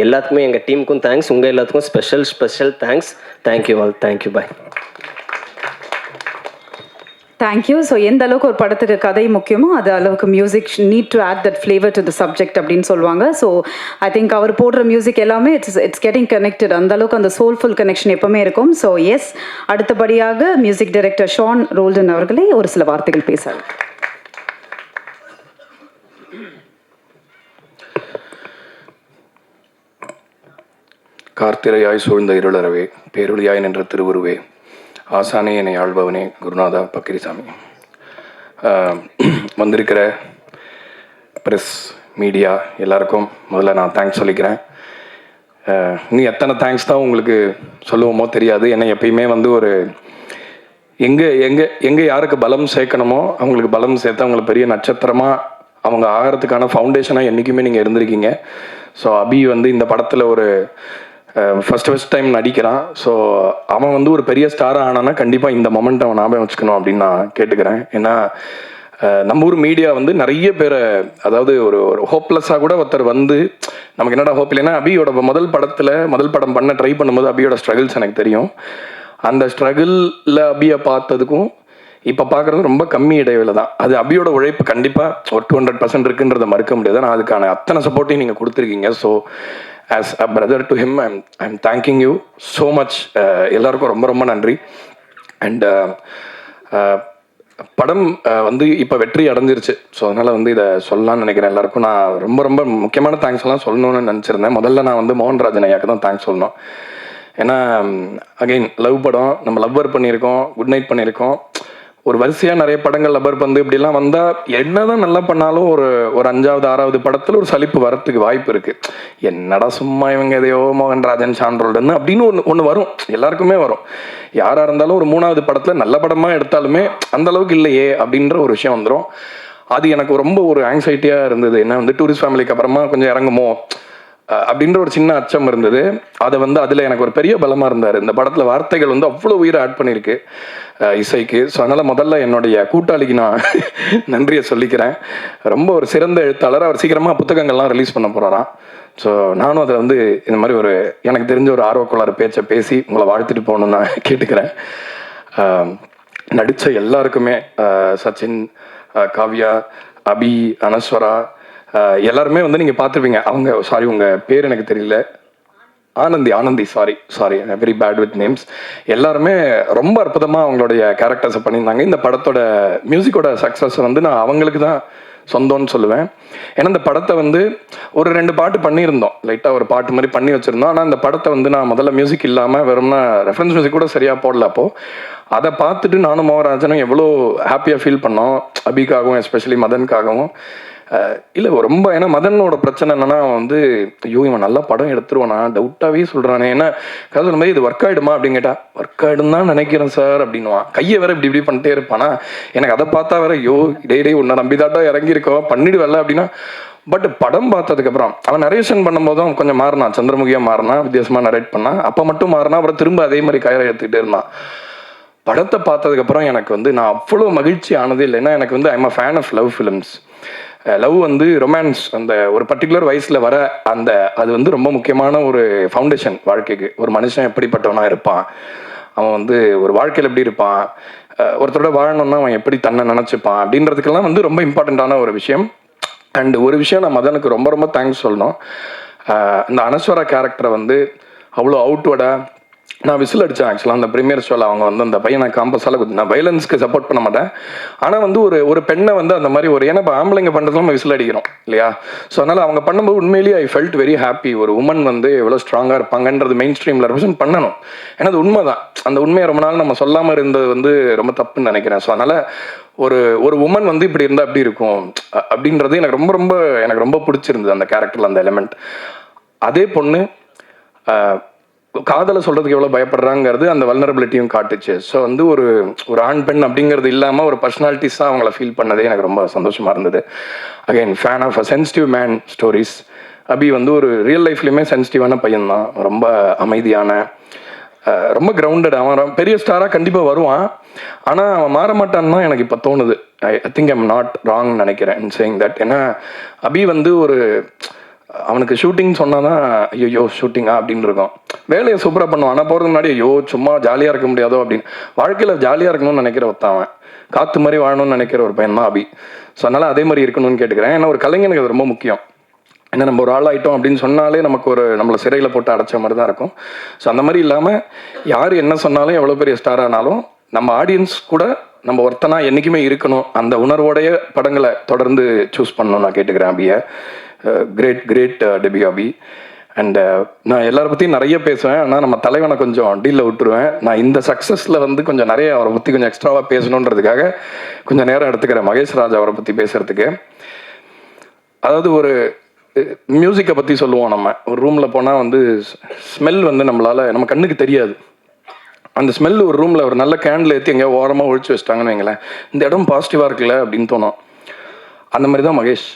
எல்லாத்துக்குமே எங்கள் டீமுக்கும் தேங்க்ஸ். உங்கள் எல்லாத்துக்கும் special thanks. Thank you all. Thank you. Bye. Thank you. So எந்த அளவுக்கு ஒரு படத்துக்கு கதை முக்கியமோ அது அளவுக்கு music need to add that flavour to the subject அப்படின்னு சொல்லுவாங்க. ஸோ ஐ திங்க் அவர் போடுற மியூசிக் எல்லாமே இட்ஸ் கெட்டிங் கனெக்டட். அந்த அளவுக்கு அந்த சோல்ஃபுல் கனெக்ஷன் எப்பவுமே இருக்கும். ஸோ எஸ், அடுத்தபடியாக மியூசிக் டைரக்டர் ஷான் ரோல்டன் அவர்களே ஒரு சில வார்த்தைகள் பேசுகிறார். கார்த்திரையாய் சூழ்ந்த இருளறவே, பேரொழியாய் நின்ற திருவுருவே, ஆசானே என்னை ஆள்பவனே, குருநாதா பக்கிரிசாமி. வந்திருக்கிற ப்ரெஸ், மீடியா எல்லாருக்கும் முதல்ல நான் தேங்க்ஸ் சொல்லிக்கிறேன். இன்னும் எத்தனை தேங்க்ஸ் தான் உங்களுக்கு சொல்லுவோமோ தெரியாது. ஏன்னா எப்பயுமே வந்து ஒரு எங்கே யாருக்கு பலம் சேர்க்கணுமோ அவங்களுக்கு பலம் சேர்த்து அவங்கள பெரிய நட்சத்திரமாக அவங்க ஆகிறதுக்கான ஃபவுண்டேஷனாக என்றைக்குமே நீங்கள் இருந்திருக்கீங்க. ஸோ அபி வந்து இந்த படத்தில் ஒரு ஃபஸ்ட் டைம் நடிக்கிறான். ஸோ அவன் வந்து ஒரு பெரிய ஸ்டாராக ஆனானா கண்டிப்பாக இந்த மொமெண்ட் அவன் ஞாபகம் வச்சுக்கணும் அப்படின்னு நான் கேட்டுக்கிறேன். ஏன்னா நம்ம ஊர் மீடியா வந்து நிறைய பேரை, அதாவது ஒரு ஹோப்லெஸ்ஸாக கூட ஒருத்தர் வந்து நமக்கு என்னடா ஹோப் இல்லைன்னா, அபியோட முதல் படம் பண்ண ட்ரை பண்ணும்போது அபியோட ஸ்ட்ரகிள்ஸ் எனக்கு தெரியும். அந்த ஸ்ட்ரகிளில் அபியை பார்த்ததுக்கும் இப்போ பார்க்குறது ரொம்ப கம்மி இடைவேளை தான். அது அபியோட உழைப்பு கண்டிப்பாக ஒரு 200% இருக்குன்றதை மறுக்க முடியாது. நான் அதுக்கான அத்தனை சப்போர்ட்டையும் நீங்கள் கொடுத்துருக்கீங்க. So as a brother to him, I'm thanking you so much. எல்லாருக்கும் ரொம்ப ரொம்ப நன்றி. அண்ட் படம் வந்து இப்போ வெற்றி அடைஞ்சிருச்சு. ஸோ அதனால் வந்து இதை சொல்லலாம்னு நினைக்கிறேன். எல்லாருக்கும் நான் ரொம்ப ரொம்ப முக்கியமான தேங்க்ஸ் எல்லாம் சொல்லணும்னு நினச்சிருந்தேன். முதல்ல நான் வந்து மோகன்ராஜன் ஐயாவுக்கு தான் தேங்க்ஸ் சொல்லணும். ஏன்னா அகைன் லவ் படம், நம்ம லவ்வர் பண்ணியிருக்கோம், குட் நைட் பண்ணியிருக்கோம், ஒரு வரிசையாக நிறைய படங்கள் லப்பர் பந்து இப்படிலாம் வந்தால் என்னதான் நல்லா பண்ணாலும் ஒரு 5வது 6வது படத்தில் ஒரு சலிப்பு வரத்துக்கு வாய்ப்பு இருக்குது. என்னடா சும்மா இவங்க எதையோ மோகன்ராஜன் சான்றோல்டன்னு அப்படின்னு ஒன்று வரும், எல்லாருக்குமே வரும். யாராக இருந்தாலும் ஒரு 3வது படத்தில் நல்ல படமாக எடுத்தாலுமே அந்த அளவுக்கு இல்லையே அப்படின்ற ஒரு விஷயம் வந்துடும். அது எனக்கு ரொம்ப ஒரு ஆங்ஸைட்டியாக இருந்தது. என்ன வந்து டூரிஸ்ட் ஃபேமிலிக்கு அப்புறமா கொஞ்சம் இறங்குமோ அப்படின்ற ஒரு சின்ன அச்சம் இருந்தது. அதை வந்து அதில் எனக்கு ஒரு பெரிய பலமாக இருந்தார். இந்த படத்தில் வார்த்தைகள் வந்து அவ்வளோ உயிரை ஆட் பண்ணியிருக்கு இசைக்கு. ஸோ அதனால் முதல்ல என்னுடைய கூட்டாளிக்கு நான் நன்றியை சொல்லிக்கிறேன். ரொம்ப ஒரு சிறந்த எழுத்தாளர். அவர் சீக்கிரமாக புத்தகங்கள்லாம் ரிலீஸ் பண்ண போகிறாராம். ஸோ நானும் அதில் வந்து இந்த மாதிரி ஒரு எனக்கு தெரிஞ்ச ஒரு ஆர்வக்குள்ளார பேச்சை பேசி உங்களை வாழ்த்துட்டு போகணுன்னு நான் கேட்டுக்கிறேன். நடித்த எல்லாருக்குமே சச்சின், காவ்யா, அபி, அனஸ்வரா எல்லாருமே வந்து நீங்கள் பார்த்துருப்பீங்க. அவங்க உங்கள் பேர் எனக்கு தெரியல, Anandhi sorry very bad with names. எல்லாருமே ரொம்ப அற்புதமாக அவங்களுடைய கேரக்டர்ஸை பண்ணியிருந்தாங்க. இந்த படத்தோட மியூசிக்கோட சக்ஸஸ் வந்து நான் அவங்களுக்கு தான் சொந்தம்னு சொல்லுவேன். ஏன்னா இந்த படத்தை வந்து ஒரு 2 பாட்டு பண்ணியிருந்தோம், லைட்டாக ஒரு பாட்டு மாதிரி பண்ணி வச்சுருந்தோம். ஆனால் இந்த படத்தை வந்து நான் முதல்ல மியூசிக் இல்லாமல் வெறும்னா ரெஃபரன்ஸ் மியூசிக் கூட சரியாக போடல. அப்போது அதை பார்த்துட்டு நானும் மோகராஜனும் எவ்வளோ ஹாப்பியாக ஃபீல் பண்ணோம். அபிக்காகவும் எஸ்பெஷலி மதனுக்காகவும் இல்லை ரொம்ப ஏன்னா மதனோட பிரச்சனை என்னன்னா வந்து ஐயோ இவன் நல்லா படம் எடுத்துருவானா டவுட்டாகவே சொல்கிறானே ஏன்னா கதை மாதிரி இது ஒர்க் ஆகிடுமா அப்படின்னு கேட்டா ஒர்க் ஆகிடும் தான் நினைக்கிறேன் சார் அப்படின்னுவான் கையை வேற இப்படி பண்ணிட்டே இருப்பானா எனக்கு அதை பார்த்தா வேற ஐயோ டே உன்னை நம்பிதாட்டா இறங்கியிருக்கோம் பண்ணிடுவல்ல அப்படின்னா பட் படம் பார்த்ததுக்கப்புறம் அவன் நரேஷன் பண்ணும்போதும் கொஞ்சம் மாறினான் சந்திரமுகியாக மாறினான் வித்தியாசமாக நரேட் பண்ணான் அப்போ மட்டும் மாறினா அப்புறம் திரும்ப அதே மாதிரி கயிறை எடுத்துக்கிட்டே இருந்தான் படத்தை பார்த்ததுக்கப்புறம் எனக்கு வந்து நான் அவ்வளோ மகிழ்ச்சி ஆனது இல்லைன்னா எனக்கு வந்து I'm a fan of love films love வந்து ரொமான்ஸ் அந்த ஒரு பர்டிகுலர் வயசில் வர அந்த அது வந்து ரொம்ப முக்கியமான ஒரு ஃபவுண்டேஷன் வாழ்க்கைக்கு ஒரு மனுஷன் எப்படிப்பட்டவனாக இருப்பான் அவன் வந்து ஒரு வாழ்க்கையில் எப்படி இருப்பான் ஒருத்தரோட வாழணும்னா அவன் எப்படி தன்னை நினச்சிப்பான் அப்படின்றதுக்கெல்லாம் வந்து ரொம்ப இம்பார்ட்டண்ட்டான ஒரு விஷயம் அண்ட் ஒரு விஷயம் நான் மதனுக்கு ரொம்ப ரொம்ப தேங்க்ஸ் சொல்லணும் இந்த அனஸ்வரா கேரக்டரை வந்து அவ்வளோ அவுட்வர்டாக நான் விசில் அடித்தேன் ஆக்சுவலாக அந்த ப்ரீமியர் ஷோவில் அவங்க வந்து அந்த பையனை காம்பஸால் நான் வைலன்ஸ்க்கு சப்போர்ட் பண்ண மாட்டேன் ஆனால் வந்து ஒரு பெண்ணை வந்து அந்த மாதிரி ஒரு ஏன்னா இப்போ ஆம்பளைங்க பண்ணுறதுலாம் நம்ம விசில் அடிக்கிறோம் இல்லையா ஸோ அதனால் அவங்க பண்ணும்போது உண்மையிலேயே ஐ ஃபெல்ட் வெரி ஹாப்பி ஒரு உமன் வந்து எவ்வளோ ஸ்ட்ராங்காக இருப்பாங்கன்றது மெயின் ஸ்ட்ரீமில் ரெப்ரசென்ட் பண்ணணும் ஏன்னா அது உண்மை தான் அந்த உண்மையை ரொம்ப நாள் நம்ம சொல்லாமல் இருந்தது வந்து ரொம்ப தப்புன்னு நினைக்கிறேன் ஸோ அதனால் ஒரு உமன் வந்து இப்படி இருந்தால் அப்படி இருக்கும் அப்படின்றது எனக்கு ரொம்ப பிடிச்சிருந்தது அந்த கேரக்டரில் அந்த எலிமெண்ட் அதே பொண்ணு காதலை சொல்கிறதுக்கு எவ்வளோ பயப்படுறாங்கிறது அந்த வல்னரபிலிட்டியும் காட்டுச்சு ஸோ வந்து ஒரு ஆண் பெண் அப்படிங்கிறது இல்லாமல் ஒரு பர்சனாலிட்டிஸாக அவங்கள ஃபீல் பண்ணதே எனக்கு ரொம்ப சந்தோஷமாக இருந்தது again fan of a sensitive man stories Abhi வந்து ஒரு ரியல் லைஃப்லேயுமே சென்சிட்டிவான பையன்தான் ரொம்ப அமைதியான ரொம்ப கிரவுண்டட் அவன் பெரிய ஸ்டாராக கண்டிப்பாக வருவான் ஆனால் அவன் மாற மாட்டான்னு எனக்கு இப்போ தோணுது I think I'm not wrong நினைக்கிறேன் இன் சேயிங் தட் ஏன்னா அபி வந்து அவனுக்கு ஷூட்டிங் சொன்னால் தான் ஐயோ ஷூட்டிங்கா அப்படின்னு இருக்கும் வேலையை சூப்பராக பண்ணுவான் ஆனால் போகிறதுக்கு முன்னாடி ஐயோ சும்மா ஜாலியாக இருக்க முடியாதோ அப்படின்னு வாழ்க்கையில் ஜாலியாக இருக்கணும்னு நினைக்கிற ஒருத்தவன் காற்று மாதிரி வாழணும்னு நினைக்கிற ஒரு பையன் தான் அபி ஸோ அதனால் அதே மாதிரி இருக்கணும்னு கேட்டுக்கிறேன் ஏன்னா ஒரு கலைஞனுக்கு அது ரொம்ப முக்கியம் ஏன்னா நம்ம ஒரு ஆள் ஆகிட்டோம் அப்படின்னு சொன்னாலே நமக்கு நம்மளை சிறையில் போட்டு அடைச்ச மாதிரி தான் இருக்கும் ஸோ அந்த மாதிரி இல்லாமல் யார் என்ன சொன்னாலும் எவ்வளோ பெரிய ஸ்டார் ஆனாலும் நம்ம ஆடியன்ஸ் கூட நம்ம ஒருத்தனா என்றைக்குமே இருக்கணும் அந்த உணர்வோடைய படங்களை தொடர்ந்து சூஸ் பண்ணணும் நான் கேட்டுக்கிறேன் அபியை கிரேட் டெபியூ அபி அண்ட் நான் எல்லாரை பற்றியும் நிறைய பேசுவேன் ஆனால் நம்ம தலைவனை கொஞ்சம் டீலில் விட்டுருவேன் நான் இந்த சக்ஸஸில் வந்து கொஞ்சம் நிறைய அவரை பற்றி கொஞ்சம் எக்ஸ்ட்ராவாக பேசணுன்றதுக்காக கொஞ்சம் நேரம் எடுத்துக்கிறேன் மகேஷ் ராஜ் அவரை பற்றி பேசுகிறதுக்கு அதாவது ஒரு மியூசிக்கை பற்றி சொல்லுவோம் நம்ம ஒரு ரூமில் போனால் வந்து ஸ்மெல் வந்து நம்ம கண்ணுக்கு தெரியாது அந்த ஸ்மெல் ஒரு ரூமில் ஒரு நல்ல கேண்டில் ஏற்றி எங்கேயோ ஓரமாக ஒழிச்சு வச்சிட்டாங்கன்னு வைங்களேன் இந்த இடம் பாசிட்டிவாக இருக்குல்ல அப்படின்னு தோணும் அந்த மாதிரி தான் மகேஷ்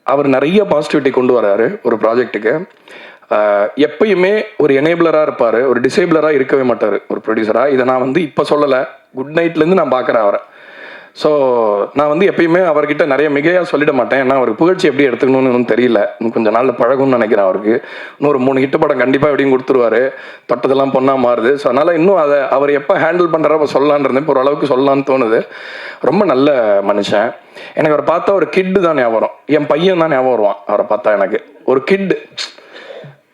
அவர் நிறைய பாசிட்டிவிட்டி கொண்டு வராரு ஒரு ப்ராஜெக்ட்டுக்கு எப்பயுமே ஒரு எனேபிளராக இருப்பார் ஒரு டிசேபிளராக இருக்கவே மாட்டார் ஒரு ப்ரொடியூசராக இதை நான் வந்து இப்போ சொல்லலை குட் நைட்லேருந்து நான் பார்க்குறேன் அவரை ஸோ நான் வந்து எப்பயுமே அவர்கிட்ட நிறைய மிகையாக சொல்லிட மாட்டேன் ஏன்னா அவருக்கு புகழ்ச்சி எப்படி எடுத்துக்கணும்னு தெரியல இன்னும் கொஞ்சம் நாளில் பழகும்னு நினைக்கிறேன் அவருக்கு இன்னொரு 3 ஹிட் படம் கண்டிப்பாக எப்படியும் கொடுத்துருவாரு தொட்டதெல்லாம் பொண்ணாக மாறுது ஸோ அதனால் இன்னும் அதை அவர் எப்போ ஹேண்டில் பண்ணுறப்ப சொல்லலான் இருந்தேன் இப்போ ஓரளவுக்கு சொல்லலான்னு தோணுது ரொம்ப நல்ல மனுஷன் எனக்கு அவரை பார்த்தா ஒரு கிட்டு தான் ஞாபகம் வரும் என் பையன் தான் ஞாபகம் வருவான் அவரை பார்த்தா எனக்கு ஒரு கிட்டு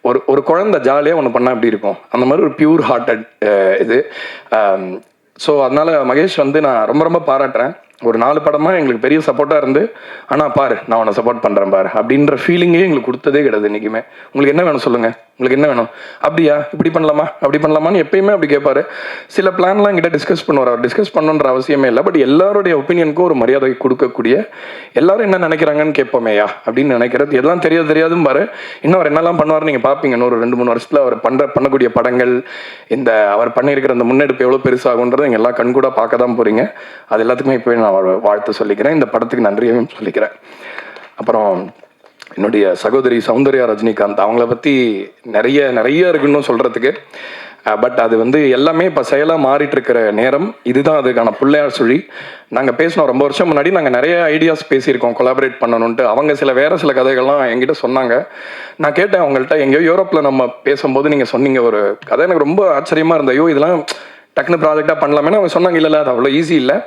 ஒரு குழந்தை ஜாலியாக ஒன்று பண்ணால் எப்படி இருக்கும் அந்த மாதிரி ஒரு பியூர் ஹார்ட்டட் இது ஸோ அதனால் மகேஷ் வந்து நான் ரொம்ப பாராட்டுறேன் ஒரு 4 படமாக எங்களுக்கு பெரிய சப்போர்ட்டாக இருந்து ஆனால் பாரு நான் உன்னை சப்போர்ட் பண்ணுறேன் பாரு அப்படின்ற ஃபீலிங்கே எங்களுக்கு கொடுத்ததே கிடையாது என்றைக்குமே உங்களுக்கு என்ன வேணும் சொல்லுங்கள் உங்களுக்கு என்ன வேணும் அப்படியா இப்படி பண்ணலாமா அப்படி பண்ணலாமான்னு எப்பயுமே அப்படி கேட்பாரு சில பிளான்லாம் என்கிட்ட டிஸ்கஸ் பண்ணுவார் அவர் டிஸ்கஸ் பண்ணணுன்ற அவசியமே இல்லை பட் எல்லாருடைய ஒப்பீனியனுக்கும் ஒரு மரியாதை கொடுக்கக்கூடிய எல்லாரும் என்ன நினைக்கிறாங்கன்னு கேட்போமேயா அப்படின்னு நினைக்கிறது எல்லாம் தெரியாதும் பாரு இன்னும் அவர் என்னெல்லாம் பண்ணுவார் நீங்கள் பார்ப்பீங்க இன்னொரு 2-3 வருஷத்தில் அவர் பண்ணக்கூடிய படங்கள் இந்த அவர் பண்ணியிருக்கிற அந்த முன்னெடுப்பு எவ்வளோ பெருசாகுன்றது எங்கள் எல்லாம் கண்கூட பார்க்க தான் போகிறீங்க அது எல்லாத்துக்குமே இப்போ நான் வாழ்த்து சொல்லிக்கிறேன் இந்த படத்துக்கு நன்றியையும் சொல்லிக்கிறேன் அப்புறம் என்னுடைய சகோதரி சௌந்தர்யா ரஜினிகாந்த் அவங்கள பற்றி நிறைய இருக்குன்னு சொல்கிறதுக்கு பட் அது வந்து எல்லாமே இப்போ செயலாக மாறிட்டு இருக்கிற நேரம் இதுதான் அதுக்கான பிள்ளையார் சுழி நாங்கள் பேசினோம் ரொம்ப வருஷம் முன்னாடி நாங்கள் நிறைய ஐடியாஸ் பேசியிருக்கோம் கொலாபரேட் பண்ணணுன்ட்டு அவங்க வேறு சில கதைகள்லாம் என்கிட்ட சொன்னாங்க நான் கேட்டேன் அவங்கள்ட்ட எங்கேயோ யூரோப்பில் நம்ம பேசும்போது நீங்கள் சொன்னீங்க ஒரு கதை எனக்கு ரொம்ப ஆச்சரியமாக இருந்தது ஐயோ இதெல்லாம் டக்குனு ப்ராஜெக்டாக பண்ணலாமேன்னு அவங்க சொன்னாங்க இல்லை அது அவ்வளோ ஈஸி இல்லை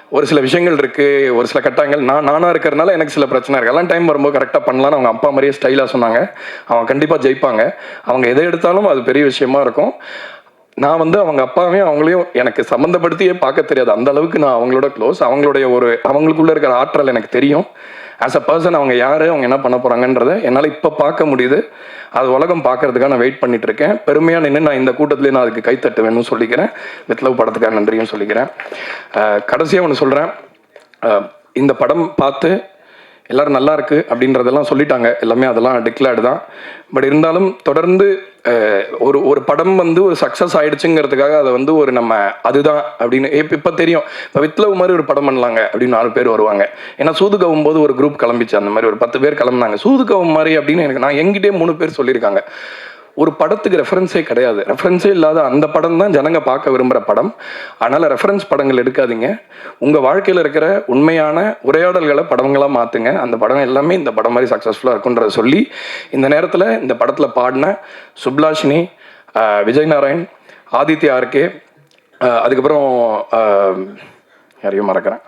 ஒரு சில விஷயங்கள் இருக்குது ஒரு சில கட்டாயங்கள் நானாக இருக்கிறதுனால எனக்கு சில பிரச்சனை இருக்குது எல்லாம் டைம் வரும்போது கரெக்டாக பண்ணலான்னு அவங்க அப்பா மாதிரியே ஸ்டைலாக சொன்னாங்க அவங்க கண்டிப்பாக ஜெயிப்பாங்க அவங்க எதை எடுத்தாலும் அது பெரிய விஷயமா இருக்கும் நான் வந்து அவங்க அப்பாவையும் அவங்களையும் எனக்கு சம்மந்தப்படுத்தியே பார்க்க தெரியாது அந்த அளவுக்கு நான் அவங்களோட க்ளோஸ் அவங்களுக்குள்ளே இருக்கிற ஆற்றல் எனக்கு தெரியும் ஆஸ் அ பர்சன் அவங்க யார் அவங்க என்ன பண்ண போகிறாங்கன்றதை என்னால் இப்போ பார்க்க முடியுது அது உலகம் பார்க்கறதுக்காக நான் வெயிட் பண்ணிட்டு இருக்கேன் பெருமையாக நின்று நான் இந்த கூட்டத்திலே நான் அதுக்கு கைத்தட்ட வேணும்னு சொல்லிக்கிறேன் வித் லவ் படத்துக்காக நன்றியும் சொல்லிக்கிறேன் கடைசியாக ஒன்று சொல்கிறேன் இந்த படம் பார்த்து எல்லோரும் நல்லா இருக்குது அப்படின்றதெல்லாம் சொல்லிட்டாங்க, எல்லாமே அதெல்லாம் டிக்ளேர்டு தான். பட் இருந்தாலும் தொடர்ந்து ஒரு படம் வந்து ஒரு சக்ஸஸ் ஆகிடுச்சுங்கிறதுக்காக அதை வந்து ஒரு நம்ம அதுதான் அப்படின்னு இப்போ தெரியும். இப்போ வித்லவ் மாதிரி ஒரு படம் பண்ணலாங்க அப்படின்னு 4 பேர் வருவாங்க. ஏன்னா சூதுகவும் போது ஒரு குரூப் கிளம்பிச்சு, அந்த மாதிரி ஒரு 10 பேர் கிளம்புனாங்க. சூதுகவும் மாதிரி அப்படின்னு எனக்கு நான் எங்கிட்டே 3 பேர் சொல்லியிருக்காங்க. ஒரு படத்துக்கு ரெஃபரன்ஸே கிடையாது, ரெஃபரன்ஸே இல்லாத அந்த படம் தான் ஜனங்க பார்க்க விரும்புகிற படம். அதனால் ரெஃபரன்ஸ் படங்கள் எடுக்காதீங்க, உங்கள் வாழ்க்கையில் இருக்கிற உண்மையான உரையாடல்களை படங்களாக மாற்றுங்க. அந்த படம் எல்லாமே இந்த படம் மாதிரி சக்ஸஸ்ஃபுல்லாக இருக்குன்றதை சொல்லி, இந்த நேரத்தில் இந்த படத்தில் பாடின சுப்லாஷினி, விஜய் நாராயண், ஆதித்யா ஆர்கே, அதுக்கப்புறம் யாரையும் மறக்கிறேன்,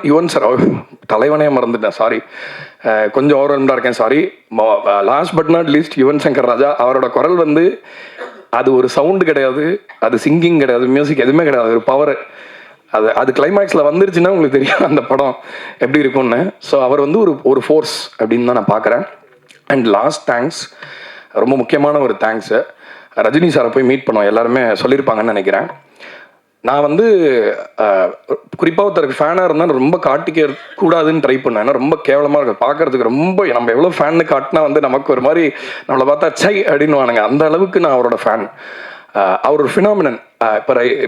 யுவன் சார், தலைவனே மறந்துட்டேன், சாரி, கொஞ்சம் ஓவர்வெல்ம்டாக இருக்கேன், sorry. Last but not least Yuvan Shankar Raja. அவரோட குரல் வந்து அது ஒரு சவுண்டு கிடையாது, அது சிங்கிங் கிடையாது, மியூசிக் எதுவுமே கிடையாது, ஒரு பவர். அது கிளைமேக்ஸில் வந்துருச்சுன்னா உங்களுக்கு தெரியும் அந்த படம் எப்படி இருக்கும்னு. ஸோ அவர் வந்து ஒரு ஃபோர்ஸ் அப்படின்னு தான் நான் பார்க்குறேன். அண்ட் லாஸ்ட் தேங்க்ஸ், ரொம்ப முக்கியமான ஒரு தேங்க்ஸு, ரஜினி சாரை போய் மீட் பண்ணோம், எல்லாருமே சொல்லியிருப்பாங்கன்னு நினைக்கிறேன். நான் வந்து குறிப்பாக ஒருத்தருக்கு ஃபேனாக இருந்தால் ரொம்ப காட்டிக்க கூடாதுன்னு ட்ரை பண்ணேன். ஏன்னா ரொம்ப கேவலமாக இருக்கும் பார்க்கறதுக்கு, ரொம்ப நம்ம எவ்வளோ ஃபேன்னு காட்டினா வந்து நமக்கு ஒரு மாதிரி நம்மளை பார்த்தா சை அப்படின்னு வானுங்க, அந்த அளவுக்கு நான் அவரோட ஃபேன். அவர் ஒரு ஃபினாமினன்.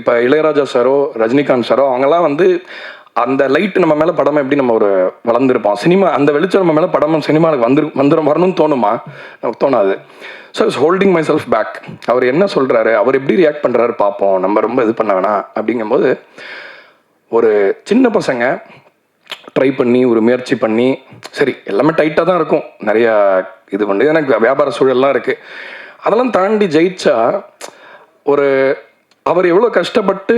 இப்போ இளையராஜா சாரோ ரஜினிகாந்த் சாரோ அவங்கெல்லாம் வந்து அந்த லைட் நம்ம மேலே படம் எப்படி நம்ம ஒரு வளர்ந்துருப்போம், சினிமா அந்த வெளிச்சம் நம்ம மேலே படமும் சினிமாவுக்கு வரணும்னு தோணுமா? நமக்கு தோணாது. So is holding myself back. அவர் என்ன சொல்கிறாரு, அவர் எப்படி ரியாக்ட் பண்ணுறாரு பார்ப்போம், நம்ம ரொம்ப இது பண்ண வேணாம் அப்படிங்கும்போது, ஒரு சின்ன பசங்க ட்ரை பண்ணி ஒரு முயற்சி பண்ணி, சரி எல்லாமே டைட்டாக தான் இருக்கும், நிறையா இது பண்ணி எனக்கு வியாபார சூழல்லாம் இருக்குது, அதெல்லாம் தாண்டி ஜெயிச்சா அவர் எவ்வளோ கஷ்டப்பட்டு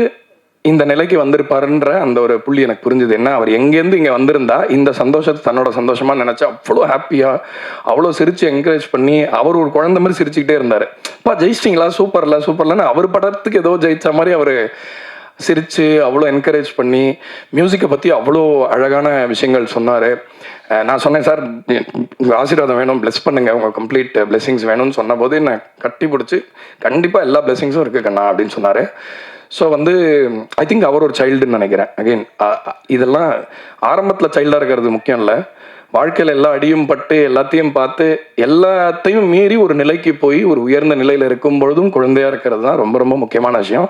இந்த நிலைக்கு வந்திருப்பாருன்ற அந்த ஒரு புள்ளி எனக்கு புரிஞ்சுது. என்ன, அவர் எங்கேருந்து இங்கே வந்திருந்தா இந்த சந்தோஷத்தை தன்னோட சந்தோஷமாக நினச்சா அவ்வளோ ஹாப்பியாக அவ்வளோ சிரித்து என்கரேஜ் பண்ணி, அவர் ஒரு குழந்தை மாதிரி சிரிச்சுக்கிட்டே இருந்தார். அப்பா ஜெயிச்சிட்டிங்களா, சூப்பர்லன்னு அவர் படத்துக்கு ஏதோ ஜெயிச்ச மாதிரி அவர் சிரித்து அவ்வளோ என்கரேஜ் பண்ணி மியூசிக்கை பற்றி அவ்வளோ அழகான விஷயங்கள் சொன்னார். நான் சொன்னேன், சார் உங்கள் ஆசீர்வாதம் வேணும், பிளெஸ் பண்ணுங்கள், உங்கள் கம்ப்ளீட் பிளெஸிங்ஸ் வேணும்னு சொன்ன போது என்னை கட்டி பிடிச்சி கண்டிப்பாக எல்லா பிளெஸிங்ஸும் இருக்குது கண்ணா அப்படின்னு சொன்னார். ஸோ வந்து ஐ திங்க் அவர் ஒரு சைல்டுன்னு நினைக்கிறேன். அகெயின் இதெல்லாம் ஆரம்பத்தில் சைல்டாக இருக்கிறது முக்கியம் இல்லை, வாழ்க்கையில் எல்லா அடியும் பட்டு எல்லாத்தையும் பார்த்து எல்லாத்தையும் மீறி ஒரு நிலைக்கு போய் ஒரு உயர்ந்த நிலையில் இருக்கும் பொழுதும் குழந்தையாக இருக்கிறது தான் ரொம்ப ரொம்ப முக்கியமான விஷயம்.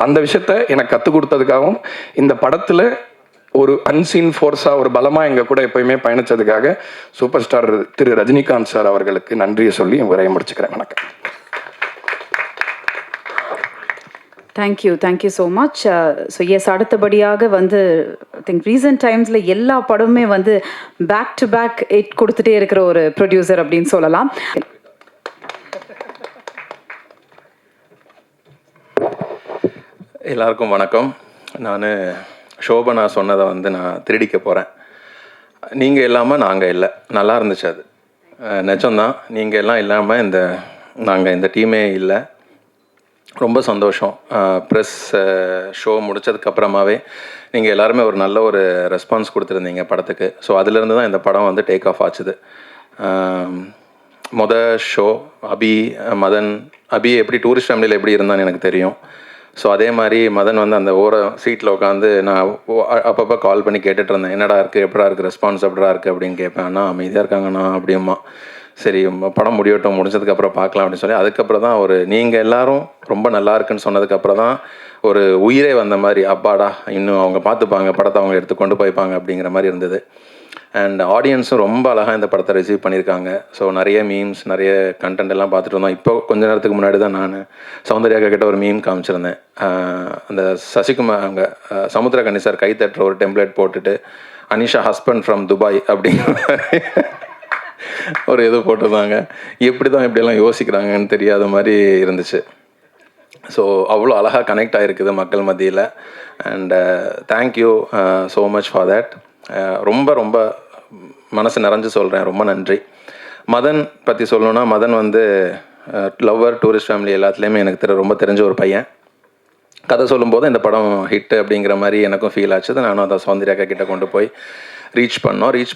அந்த விஷயத்த எனக்கு கற்றுக் கொடுத்ததுக்காகவும் இந்த படத்தில் ஒரு அன்சீன் ஃபோர்ஸாக ஒரு பலமாக எங்கள் கூட எப்பயுமே பயணித்ததுக்காக சூப்பர் ஸ்டார் திரு ரஜினிகாந்த் சார் அவர்களுக்கு நன்றியை சொல்லி உரையை முடிச்சுக்கிறேன். வணக்கம். Thank you so much. So yes, அடுத்தபடியாக வந்து ஐ திங்க் ரீசன்ட் டைம்ஸில் எல்லா படமுமே வந்து பேக் டு பேக் ஹிட் கொடுத்துட்டே இருக்கிற ஒரு ப்ரொடியூசர் அப்படின்னு சொல்லலாம். எல்லாருக்கும் வணக்கம். நான் ஷோபனா சொன்னதை வந்து நான் திருடிக்க போகிறேன். நீங்கள் இல்லாமல் நாங்கள் இல்லை, நல்லா இருந்துச்சு, அது நிஜம்தான். நீங்கள் எல்லாம் இல்லாமல் நாங்கள் இந்த டீமே இல்லை. ரொம்ப சந்தோஷம். ப்ரெஸ் ஷோ முடித்ததுக்கப்புறமாவே நீங்கள் எல்லாருமே ஒரு நல்ல ஒரு ரெஸ்பான்ஸ் கொடுத்துருந்தீங்க படத்துக்கு. ஸோ அதுலேருந்து தான் இந்த படம் வந்து டேக் ஆஃப் ஆச்சுது. ஷோ மதன் எப்படி டூரிஸ்ட் ஃபேமிலியில் எப்படி இருந்தான்னு எனக்கு தெரியும். ஸோ அதே மாதிரி மதன் வந்து அந்த சீட்டில் உட்காந்து நான் அப்பப்போ கால் பண்ணி கேட்டுட்டு இருந்தேன், என்னடா இருக்குது, எப்படா இருக்குது, ரெஸ்பான்ஸ் எப்படா இருக்குது அப்படின்னு கேட்பேன். அண்ணா அமைதியாக இருக்காங்கண்ணா அப்படியும்மா. சரி படம் முடிஞ்சதுக்கப்புறம் பார்க்கலாம் அப்படின்னு சொல்லி அதுக்கப்புறம் தான் நீங்கள் எல்லோரும் ரொம்ப நல்லா இருக்குன்னு சொன்னதுக்கப்புறம் தான் ஒரு உயிரே வந்த மாதிரி, அப்பாடா இன்னும் அவங்க பார்த்துப்பாங்க படத்தை, அவங்க எடுத்து கொண்டு போய்ப்பாங்க அப்படிங்கிற மாதிரி இருந்தது. அண்ட் ஆடியன்ஸும் ரொம்ப அழகாக இந்த படத்தை ரிசீவ் பண்ணியிருக்காங்க. ஸோ நிறைய மீம்ஸ், நிறைய கண்டென்ட் எல்லாம் பார்த்துட்டு இருந்தோம். இப்போ கொஞ்ச நேரத்துக்கு முன்னாடி தான் நான் சௌந்தர்யா கிட்ட ஒரு மீம் காமிச்சிருந்தேன். அந்த சசிகுமார் அவங்க சமுத்திரகனி சார் கை தட்டுற ஒரு டெம்ப்ளேட் போட்டுட்டு அனிஷா ஹஸ்பண்ட் ஃப்ரம் துபாய் அப்படிங்கிற ஒரு இது போட்டிருந்தாங்க. எப்படி தான் இப்படியெல்லாம் யோசிக்கிறாங்கன்னு தெரியாத மாதிரி இருந்துச்சு. ஸோ அவ்வளோ அழகாக கனெக்ட் ஆகிருக்குது மக்கள் மத்தியில். And thank you so much for that. ரொம்ப ரொம்ப மனசு நிறைஞ்சு சொல்கிறேன், ரொம்ப நன்றி. மதன் பற்றி சொல்லணுன்னா, மதன் வந்து லவ்வர், டூரிஸ்ட் ஃபேமிலி எல்லாத்துலேயுமே எனக்கு ரொம்ப தெரிஞ்ச ஒரு பையன். கதை சொல்லும்போது இந்த படம் ஹிட்டு அப்படிங்கிற மாதிரி எனக்கும் ஃபீல் ஆச்சு. நானும் அதை சௌந்தர்யாக்கா கிட்டே கொண்டு போய் ரீச்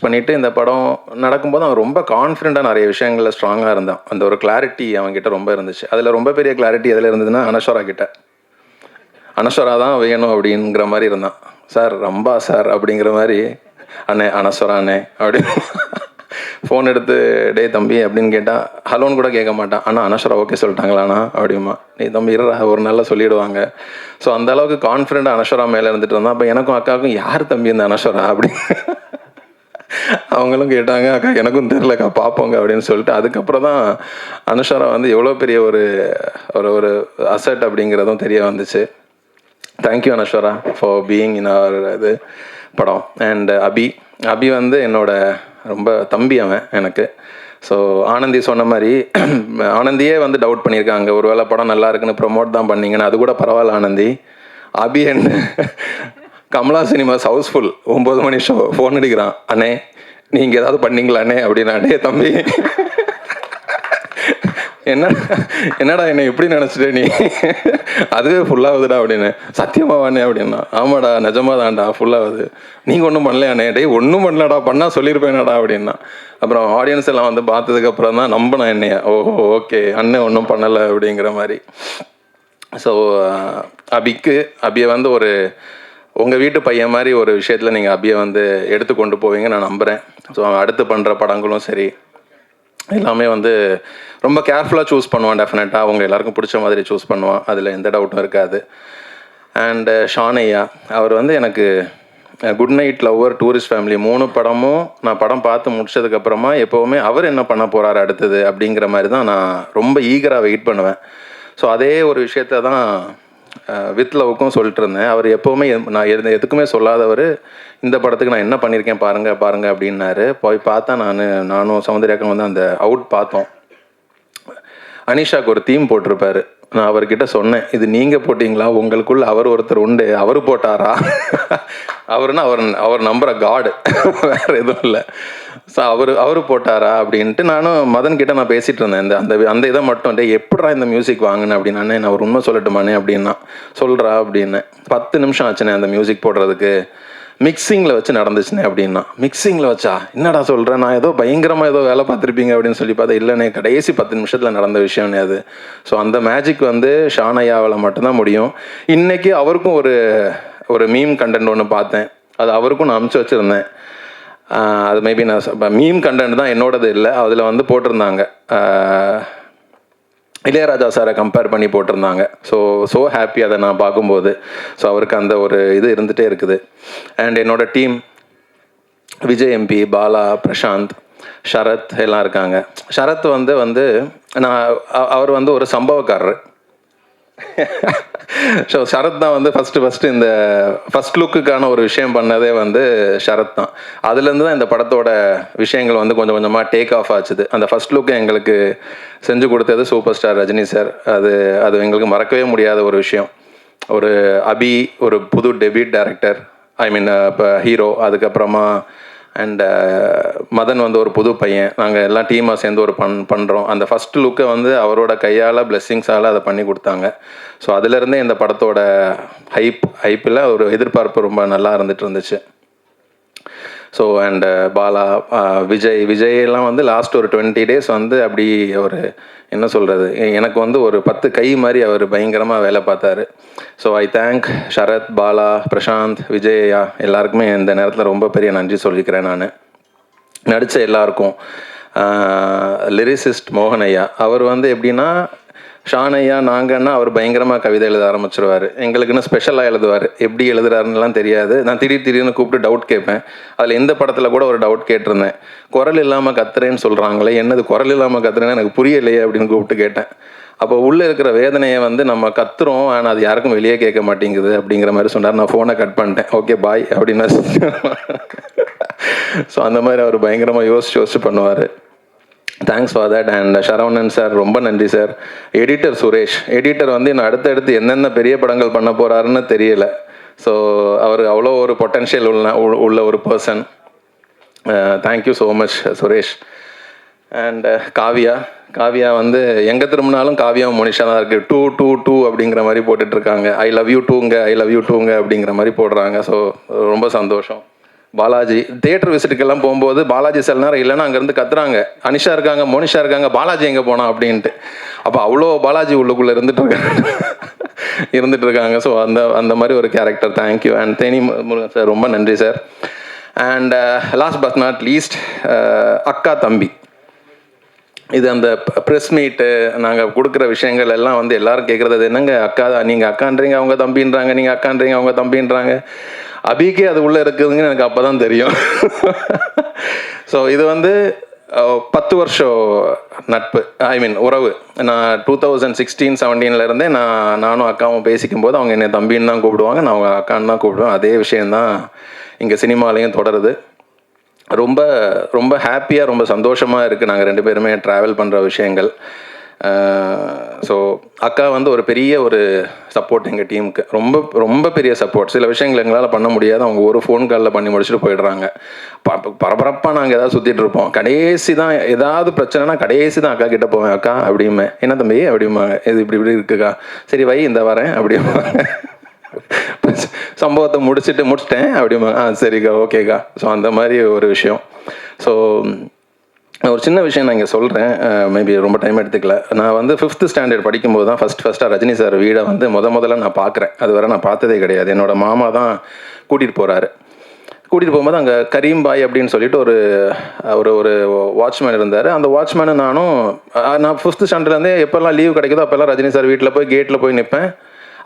பண்ணிவிட்டு இந்த படம் நடக்கும்போது அவன் ரொம்ப கான்ஃபிடென்ட்டாக நிறைய விஷயங்களில் ஸ்ட்ராங்காக இருந்தான். அந்த ஒரு கிளாரிட்டி அவன்கிட்ட ரொம்ப இருந்துச்சு. அதில் ரொம்ப பெரிய கிளாரிட்டி எதில் இருந்ததுன்னா அனஸ்வரா கிட்ட. அனஸ்வரா தான் வேணும் அப்படிங்கிற மாதிரி இருந்தான். சார் ரம்பா சார் அப்படிங்கிற மாதிரி அண்ணே அனஸ்வரா அண்ணே அப்படின்னு ஃபோன் எடுத்து டே தம்பி அப்படின்னு கேட்டால் ஹலோன்னு கூட கேட்க மாட்டான். ஆனால் அனஸ்வரா ஓகே சொல்லிட்டாங்களாண்ணா அப்படிமா. நீ தம்பி இருறா ஒரு நாளில் சொல்லிவிடுவாங்க. ஸோ அந்த அளவுக்கு கான்ஃபிடென்ட் அனஸ்வரா மேலே இருந்துட்டு இருந்தான். அப்போ எனக்கும் அக்காவுக்கும் யார் தம்பி இந்த அனஸ்வரா அப்படின்னு அவங்களும் கேட்டாங்க. அக்கா எனக்கும் தெரிலக்கா பார்ப்போங்க அப்படின்னு சொல்லிட்டு அதுக்கப்புறம் தான் அனுஷரா வந்து எவ்வளோ பெரிய ஒரு ஒரு அசட் அப்படிங்கிறதும் தெரிய வந்துச்சு. தேங்க்யூ அனுஷரா ஃபார் பீயிங் இன் அவர் இது படம். அண்ட் அபி வந்து என்னோட ரொம்ப தம்பி அவன் எனக்கு. ஸோ ஆனந்தி சொன்ன மாதிரி ஆனந்தியே வந்து டவுட் பண்ணியிருக்காங்க, ஒரு வேளை படம் நல்லா இருக்குன்னு ப்ரொமோட் தான் பண்ணீங்கன்னு. அது கூட பரவாயில்ல ஆனந்தி. அபி என்ன கமலா சினிமாஸ் ஹவுஸ்ஃபுல் 9 மணி ஷோ ஃபோன் அடிக்கிறான், அண்ணே நீங்கள் ஏதாவது பண்ணீங்களாண்ணே அப்படின்னா. டே தம்பி என்னடா என்னை எப்படி நினச்சிட்டே நீ, அதுவே ஃபுல்லாகுதுடா அப்படின்னு. சத்தியமாவாண்ணே அப்படின்னா. ஆமாடா நிஜமாக தான்டா ஃபுல்லாகுது. நீங்கள் ஒன்றும் பண்ணலையாண்ணே. டே ஒன்றும் பண்ணலடா, பண்ணால் சொல்லியிருப்பேனடா அப்படின்னா. அப்புறம் ஆடியன்ஸ் எல்லாம் வந்து பார்த்ததுக்கப்புறம் தான் நம்பினேன் என்னைய. ஓஹோ ஓகே அண்ணன் ஒன்றும் பண்ணலை அப்படிங்கிற மாதிரி. ஸோ அபியை வந்து ஒரு உங்கள் வீட்டு பையன் மாதிரி ஒரு விஷயத்தில் நீங்கள் அபியை வந்து எடுத்து கொண்டு போவீங்க நான் நம்புகிறேன். ஸோ அடுத்து பண்ணுற படங்களும் சரி எல்லாமே வந்து ரொம்ப கேர்ஃபுல்லாக சூஸ் பண்ணுவான். டெஃபினட்டாக அவங்க எல்லாருக்கும் பிடிச்ச மாதிரி சூஸ் பண்ணுவான், அதில் எந்த டவுட்டும் இருக்காது. அண்டு ஷானையா அவர் வந்து எனக்கு good night lover, tourist family 3 படமும் நான் படம் பார்த்து முடிச்சதுக்கப்புறமா எப்போவுமே அவர் என்ன பண்ண போகிறாரு அடுத்தது அப்படிங்கிற மாதிரி தான் நான் ரொம்ப ஈகராக வெயிட் பண்ணுவேன். ஸோ அதே ஒரு விஷயத்த தான் வித் லவ்வுக்கும் சொல்லிட்டு இருந்தேன். அவர் எப்போவுமே நான் எதுக்குமே சொல்லாதவர் இந்த படத்துக்கு நான் என்ன பண்ணியிருக்கேன் பாருங்கள் அப்படின்னாரு. போய் பார்த்தா நானும் சௌந்தர்யாக்கும் வந்து அந்த அவுட் பார்த்தோம். அனிஷாவுக்கு ஒரு தீம் போட்டிருப்பாரு. நான் அவர்கிட்ட சொன்னேன், இது நீங்கள் போட்டிங்களா, உங்களுக்குள்ள அவர் ஒருத்தர் உண்டு, அவர் போட்டாரா? அவருன்னா அவர் நம்புகிற காடு, வேறு எதுவும் இல்லை. ஸோ அவர் போட்டாரா அப்படின்ட்டு நானும் மதன் கிட்ட நான் பேசிகிட்டு இருந்தேன். அந்த இதை மட்டும் டே எப்படா இந்த மியூசிக் வாங்கினேன் அப்படின்னானே. நான் ஒரு உண்மை சொல்லட்டுமானே அப்படின்னா. சொல்கிறா அப்படின்னு. 10 நிமிஷம் ஆச்சுனே அந்த மியூசிக் போடுறதுக்கு. மிக்சிங்கில் வச்சு நடந்துச்சுனே அப்படின்னா. மிக்சிங்கில் வச்சா என்னடா சொல்கிறேன், நான் ஏதோ பயங்கரமாக ஏதோ வேலை பார்த்துருப்பீங்க அப்படின்னு சொல்லி பார்த்தா இல்லைண்ணே கடைசி 10 நிமிஷத்தில் நடந்த விஷயம்னே அது. ஸோ அந்த மேஜிக் வந்து ஷானையாவில் மட்டும்தான் முடியும். இன்றைக்கி அவருக்கும் ஒரு மீம் கண்டென்ட் ஒன்று பார்த்தேன், அது அவருக்கும் நான் அனுப்பிச்சி வச்சுருந்தேன். அது மேபி நான் மீம் கண்டென்ட் தான் என்னோடது இல்லை, அதில் வந்து போட்டிருந்தாங்க இளையராஜா சாரை கம்பேர் பண்ணி போட்டிருந்தாங்க. ஸோ ஹாப்பி அதை நான் பார்க்கும்போது. ஸோ அவருக்கு அந்த ஒரு இது இருந்துகிட்டே இருக்குது. அண்ட் என்னோட டீம் விஜய் எம்பி, பாலா, பிரசாந்த், ஷரத் எல்லாம் இருக்காங்க. ஷரத் வந்து நான் அவர் வந்து ஒரு சம்பவக்காரர். ஸோ ஷரத் தான் வந்து ஃபஸ்ட்டு இந்த ஃபஸ்ட் லுக்குக்கான ஒரு விஷயம் பண்ணதே வந்து ஷரத் தான். அதுலேருந்து தான் இந்த படத்தோட விஷயங்கள் வந்து கொஞ்சம் கொஞ்சமாக டேக் ஆஃப் ஆச்சுது. அந்த ஃபஸ்ட் லுக்கு எங்களுக்கு செஞ்சு கொடுத்தது சூப்பர் ஸ்டார் ரஜினி சார். அது எங்களுக்கு மறக்கவே முடியாத ஒரு விஷயம். ஒரு அபி ஒரு புது டெபியூட் டைரக்டர், இப்போ ஹீரோ. அதுக்கப்புறமா அண்ட் மதன் வந்து ஒரு புது பையன். நாங்கள் எல்லாம் டீமாக சேர்ந்து ஒரு பண்ணுறோம். அந்த ஃபஸ்ட் லுக்கை வந்து அவரோட கையால் பிளெஸ்ஸிங்ஸால் அதை பண்ணி கொடுத்தாங்க. ஸோ அதுலேருந்தே இந்த படத்தோட ஹைப்பில் ஒரு எதிர்பார்ப்பு ரொம்ப நல்லா இருந்துட்டு இருந்துச்சு. ஸோ அண்ட் பாலா, விஜயெல்லாம் வந்து லாஸ்ட் ஒரு 20 days வந்து அப்படி ஒரு என்ன சொல்கிறது, எனக்கு வந்து ஒரு 10 கை மாதிரி அவர் பயங்கரமாக வேலை பார்த்தாரு. So I thank Sharath, Bala, Prashanth, Vijaya எல்லாருக்குமே இந்த நேரத்தில் ரொம்ப பெரிய நன்றி சொல்லிக்கிறேன். நான் நடித்த எல்லாருக்கும். லிரிசிஸ்ட் மோகன் ஐயா, அவர் வந்து எப்படின்னா ஷானையா நாங்கன்னா அவர் பயங்கரமாக கவிதை எழுத ஆரம்பிச்சிருவார். எங்களுக்குன்னு ஸ்பெஷலாக எழுதுவார். எப்படி எழுதுறாருன்னெலாம் தெரியாது. நான் திடீர்னு கூப்பிட்டு டவுட் கேட்பேன். அதில் எந்த படத்தில் கூட ஒரு டவுட் கேட்டிருந்தேன். குரல் இல்லாமல் கத்துறேன்னு சொல்கிறாங்களே, என்னது குரல் இல்லாமல் கத்துறேன்னு எனக்கு புரியலையே அப்படின்னு கூப்பிட்டு கேட்டேன். அப்போ உள்ளே இருக்கிற வேதனையை வந்து நம்ம கத்துறோம், ஆனால் அது யாருக்கும் வெளியே கேட்க மாட்டேங்குது அப்படிங்கிற மாதிரி சொன்னார். நான் ஃபோனை கட் பண்ணிட்டேன். ஓகே பாய் அப்படின்னு. ஸோ அந்த மாதிரி அவர் பயங்கரமாக யோசிச்சு பண்ணுவார். Thanks for that. And Saravanan sir ரொம்ப நன்றி சார். எடிட்டர் சுரேஷ், எடிட்டர் வந்து இன்னும் அடுத்தடுத்து என்னென்ன பெரிய படங்கள் பண்ண போகிறாருன்னு தெரியல. ஸோ அவர் அவ்வளோ ஒரு பொட்டென்ஷியல் உள்ள ஒரு person. Thank you so much Suresh. And Kavya வந்து எங்கே திரும்பினாலும் காவியா மோனிஷா தான் இருக்குது. 2 அப்படிங்கிற மாதிரி போட்டுட்ருக்காங்க. ஐ லவ் யூ டூங்க அப்படிங்கிற மாதிரி போடுறாங்க. ஸோ ரொம்ப சந்தோஷம். பாலாஜி தியேட்டர் விசிட்டுக்கெல்லாம் போகும்போது பாலாஜி சில நேரம் இல்லைன்னா அங்கேருந்து கத்துறாங்க, அனிஷா இருக்காங்க, மோனிஷா இருக்காங்க, பாலாஜி எங்கே போனா அப்படின்ட்டு. அப்போ அவ்வளோ பாலாஜி உள்ளுக்குள்ளே இருந்துட்டு இருக்காங்க. ஸோ அந்த மாதிரி ஒரு character. Thank you. And Theni Murugan sir ரொம்ப நன்றி sir. And last but not least அக்கா தம்பி. இது அந்த ப்ரெஸ் மீட்டு நாங்கள் கொடுக்குற விஷயங்கள் எல்லாம் வந்து எல்லாரும் கேட்குறது அது என்னங்க அக்கா, நீங்கள் அக்கான்றீங்க அவங்க தம்பின்றாங்க, நீங்கள் அக்கான்றீங்க அவங்க தம்பின்றாங்க. அபிக்கே அது உள்ளே இருக்குதுங்கன்னு எனக்கு அப்போ தான் தெரியும். ஸோ இது வந்து 10 வருஷம் நட்பு, ஐ மீன் உறவு. நான் 2016-17 இருந்தே நானும் அக்காவும் பேசிக்கும் போது அவங்க என்னை தம்பின்னு தான் கூப்பிடுவாங்க, நான் அவங்க அக்கான்னு தான் கூப்பிடுவேன். அதே விஷயந்தான் இங்கே சினிமாலையும் தொடருது. ரொம்ப ரொம்ப ஹாப்பியாக ரொம்ப சந்தோஷமாக இருக்குது நாங்கள் 2 பேருமே ட்ராவல் பண்ணுற விஷயங்கள். ஸோ அக்கா வந்து ஒரு பெரிய ஒரு சப்போர்ட் எங்கள் டீமுக்கு, ரொம்ப ரொம்ப பெரிய சப்போர்ட். சில விஷயங்கள் எங்களால் பண்ண முடியாது, அவங்க ஒரு ஃபோன் காலில் பண்ணி முடிச்சுட்டு போயிடுறாங்க. பரபரப்பாக நாங்கள் ஏதாவது சுற்றிட்டு இருப்போம். கடைசி தான் ஏதாவது பிரச்சனைனா கடைசி தான் அக்கா கிட்டே போவேன். அக்கா அப்படியுமே, என்ன தம்பி அப்படிம்பாங்க, இது இப்படி இப்படி இருக்குக்கா, சரி வை இந்த வரேன் அப்படிம்பாங்க. சம்பவத்தை முடிச்சிட்டேன் அப்படிமா, சரிக்கா ஓகேக்கா. ஸோ அந்த மாதிரி ஒரு விஷயம். ஸோ ஒரு சின்ன விஷயம் நான் இங்கே சொல்கிறேன், மேபி ரொம்ப டைம் எடுத்துக்கல. நான் வந்து 5th ஸ்டாண்டர்ட் படிக்கும்போது தான் ஃபஸ்ட்டாக ரஜினி சார் வீடை வந்து முதல்ல நான் பார்க்குறேன். அது வரை நான் பார்த்ததே கிடையாது. என்னோட மாமா தான் கூட்டிகிட்டு போகிறாரு. கூட்டிகிட்டு போகும்போது அங்கே கரீம் பாய் அப்படின்னு சொல்லிட்டு ஒரு வாட்ச்மேன் இருந்தார். அந்த வாட்ச்மேனு நான் 5th ஸ்டாண்டர்ட்லேருந்தே எப்போல்லாம் லீவ் கிடைக்குதோ அப்போல்லாம் ரஜினி சார் வீட்டில் போய் கேட்டில் போய் நிற்பேன்.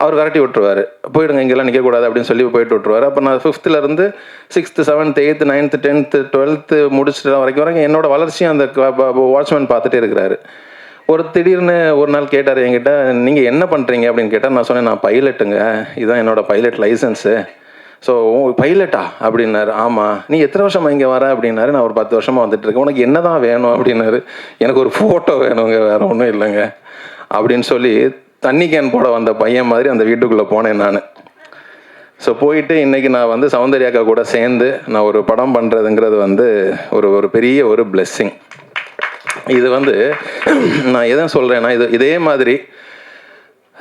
அவர் விரட்டி விட்டுருவார், போயிடுங்க இங்கெல்லாம் நிற்கக்கூடாது அப்படின்னு சொல்லி போயிட்டு விட்டுருவார். அப்போ நான் 5th 6th 7th 8th 9th 10th 12th முடிச்சுட்டு வரைக்கும் என்னோட வளர்ச்சியும் அந்த வாட்ச்மேன் பார்த்துட்டே இருக்கிறாரு. திடீர்னு ஒரு நாள் கேட்டார் என்கிட்ட, நீங்கள் என்ன பண்ணுறீங்க அப்படின்னு கேட்டால் நான் சொன்னேன், நான் பைலட்டுங்க, இதுதான் என்னோட பைலட் லைசன்ஸு. ஸோ பைலட்டா அப்படின்னாரு. ஆமாம். நீ எத்தனை வருஷமாக இங்கே வர அப்படின்னாரு. நான் ஒரு 10 வருஷமாக வந்துட்டு இருக்கேன். உனக்கு என்ன தான் வேணும் அப்படின்னாரு. எனக்கு ஒரு ஃபோட்டோ வேணுங்க, வேறு ஒன்றும் இல்லைங்க அப்படின்னு சொல்லி தண்ணி கேன் போட வந்த பையன் மாதிரி அந்த வீட்டுக்குள்ளே போனேன் நான். ஸோ போயிட்டு இன்றைக்கி நான் வந்து சௌந்தர்யாக்கா கூட சேர்ந்து நான் ஒரு படம் பண்ணுறதுங்கிறது வந்து ஒரு பெரிய ஒரு பிளெஸ்ஸிங். இது வந்து நான் எதை சொல்கிறேன்னா, இதே மாதிரி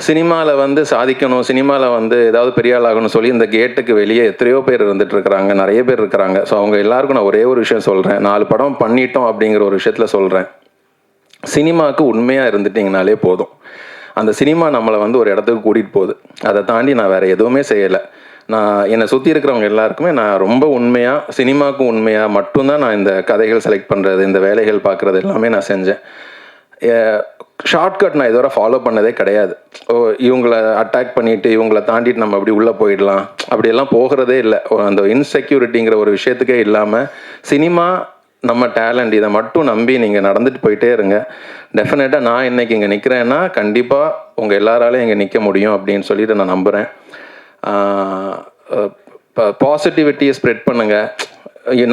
சினிமாவில் வந்து சாதிக்கணும், சினிமாவில் வந்து ஏதாவது பெரிய ஆள் ஆகணும்னு சொல்லி இந்த கேட்டுக்கு வெளியே எத்தனையோ பேர் இருந்துட்டு இருக்கிறாங்க, நிறைய பேர் இருக்கிறாங்க. ஸோ அவங்க எல்லாருக்கும் நான் ஒரே ஒரு விஷயம் சொல்கிறேன், 4 படம் பண்ணிட்டோம் அப்படிங்கிற ஒரு விஷயத்தில் சொல்கிறேன். சினிமாவுக்கு உண்மையாக இருந்துட்டிங்கனாலே போதும். அந்த சினிமா நம்மளை வந்து ஒரு இடத்துக்கு கூட்டிகிட்டு போகுது. அதை தாண்டி நான் வேறு எதுவுமே செய்யலை. நான் என்னை சுற்றி இருக்கிறவங்க எல்லாருக்குமே நான் ரொம்ப உண்மையாக, சினிமாவுக்கும் உண்மையாக மட்டும்தான் நான் இந்த கதைகள் செலக்ட் பண்ணுறது, இந்த வேலைகள் பார்க்குறது எல்லாமே நான் செஞ்சேன். ஷார்ட்கட் நான் இதுவரை ஃபாலோ பண்ணதே கிடையாது. இவங்களை அட்டாக் பண்ணிவிட்டு இவங்களை தாண்டிட்டு நம்ம அப்படி உள்ளே போயிடலாம் அப்படியெல்லாம் போகிறதே இல்லை. அந்த இன்செக்யூரிட்டிங்கிற ஒரு விஷயத்துக்கே இல்லாமல் சினிமா நம்ம டேலண்ட், இதை மட்டும் நம்பி நீங்கள் நடந்துட்டு போயிட்டே இருங்க. டெஃபினட்டாக நான் இன்றைக்கி இங்கே நிற்கிறேன்னா கண்டிப்பாக உங்கள் எல்லாராலையும் இங்கே நிற்க முடியும் அப்படின்னு சொல்லிட்டு நான் நம்புகிறேன். பாசிட்டிவிட்டியை ஸ்ப்ரெட் பண்ணுங்கள்.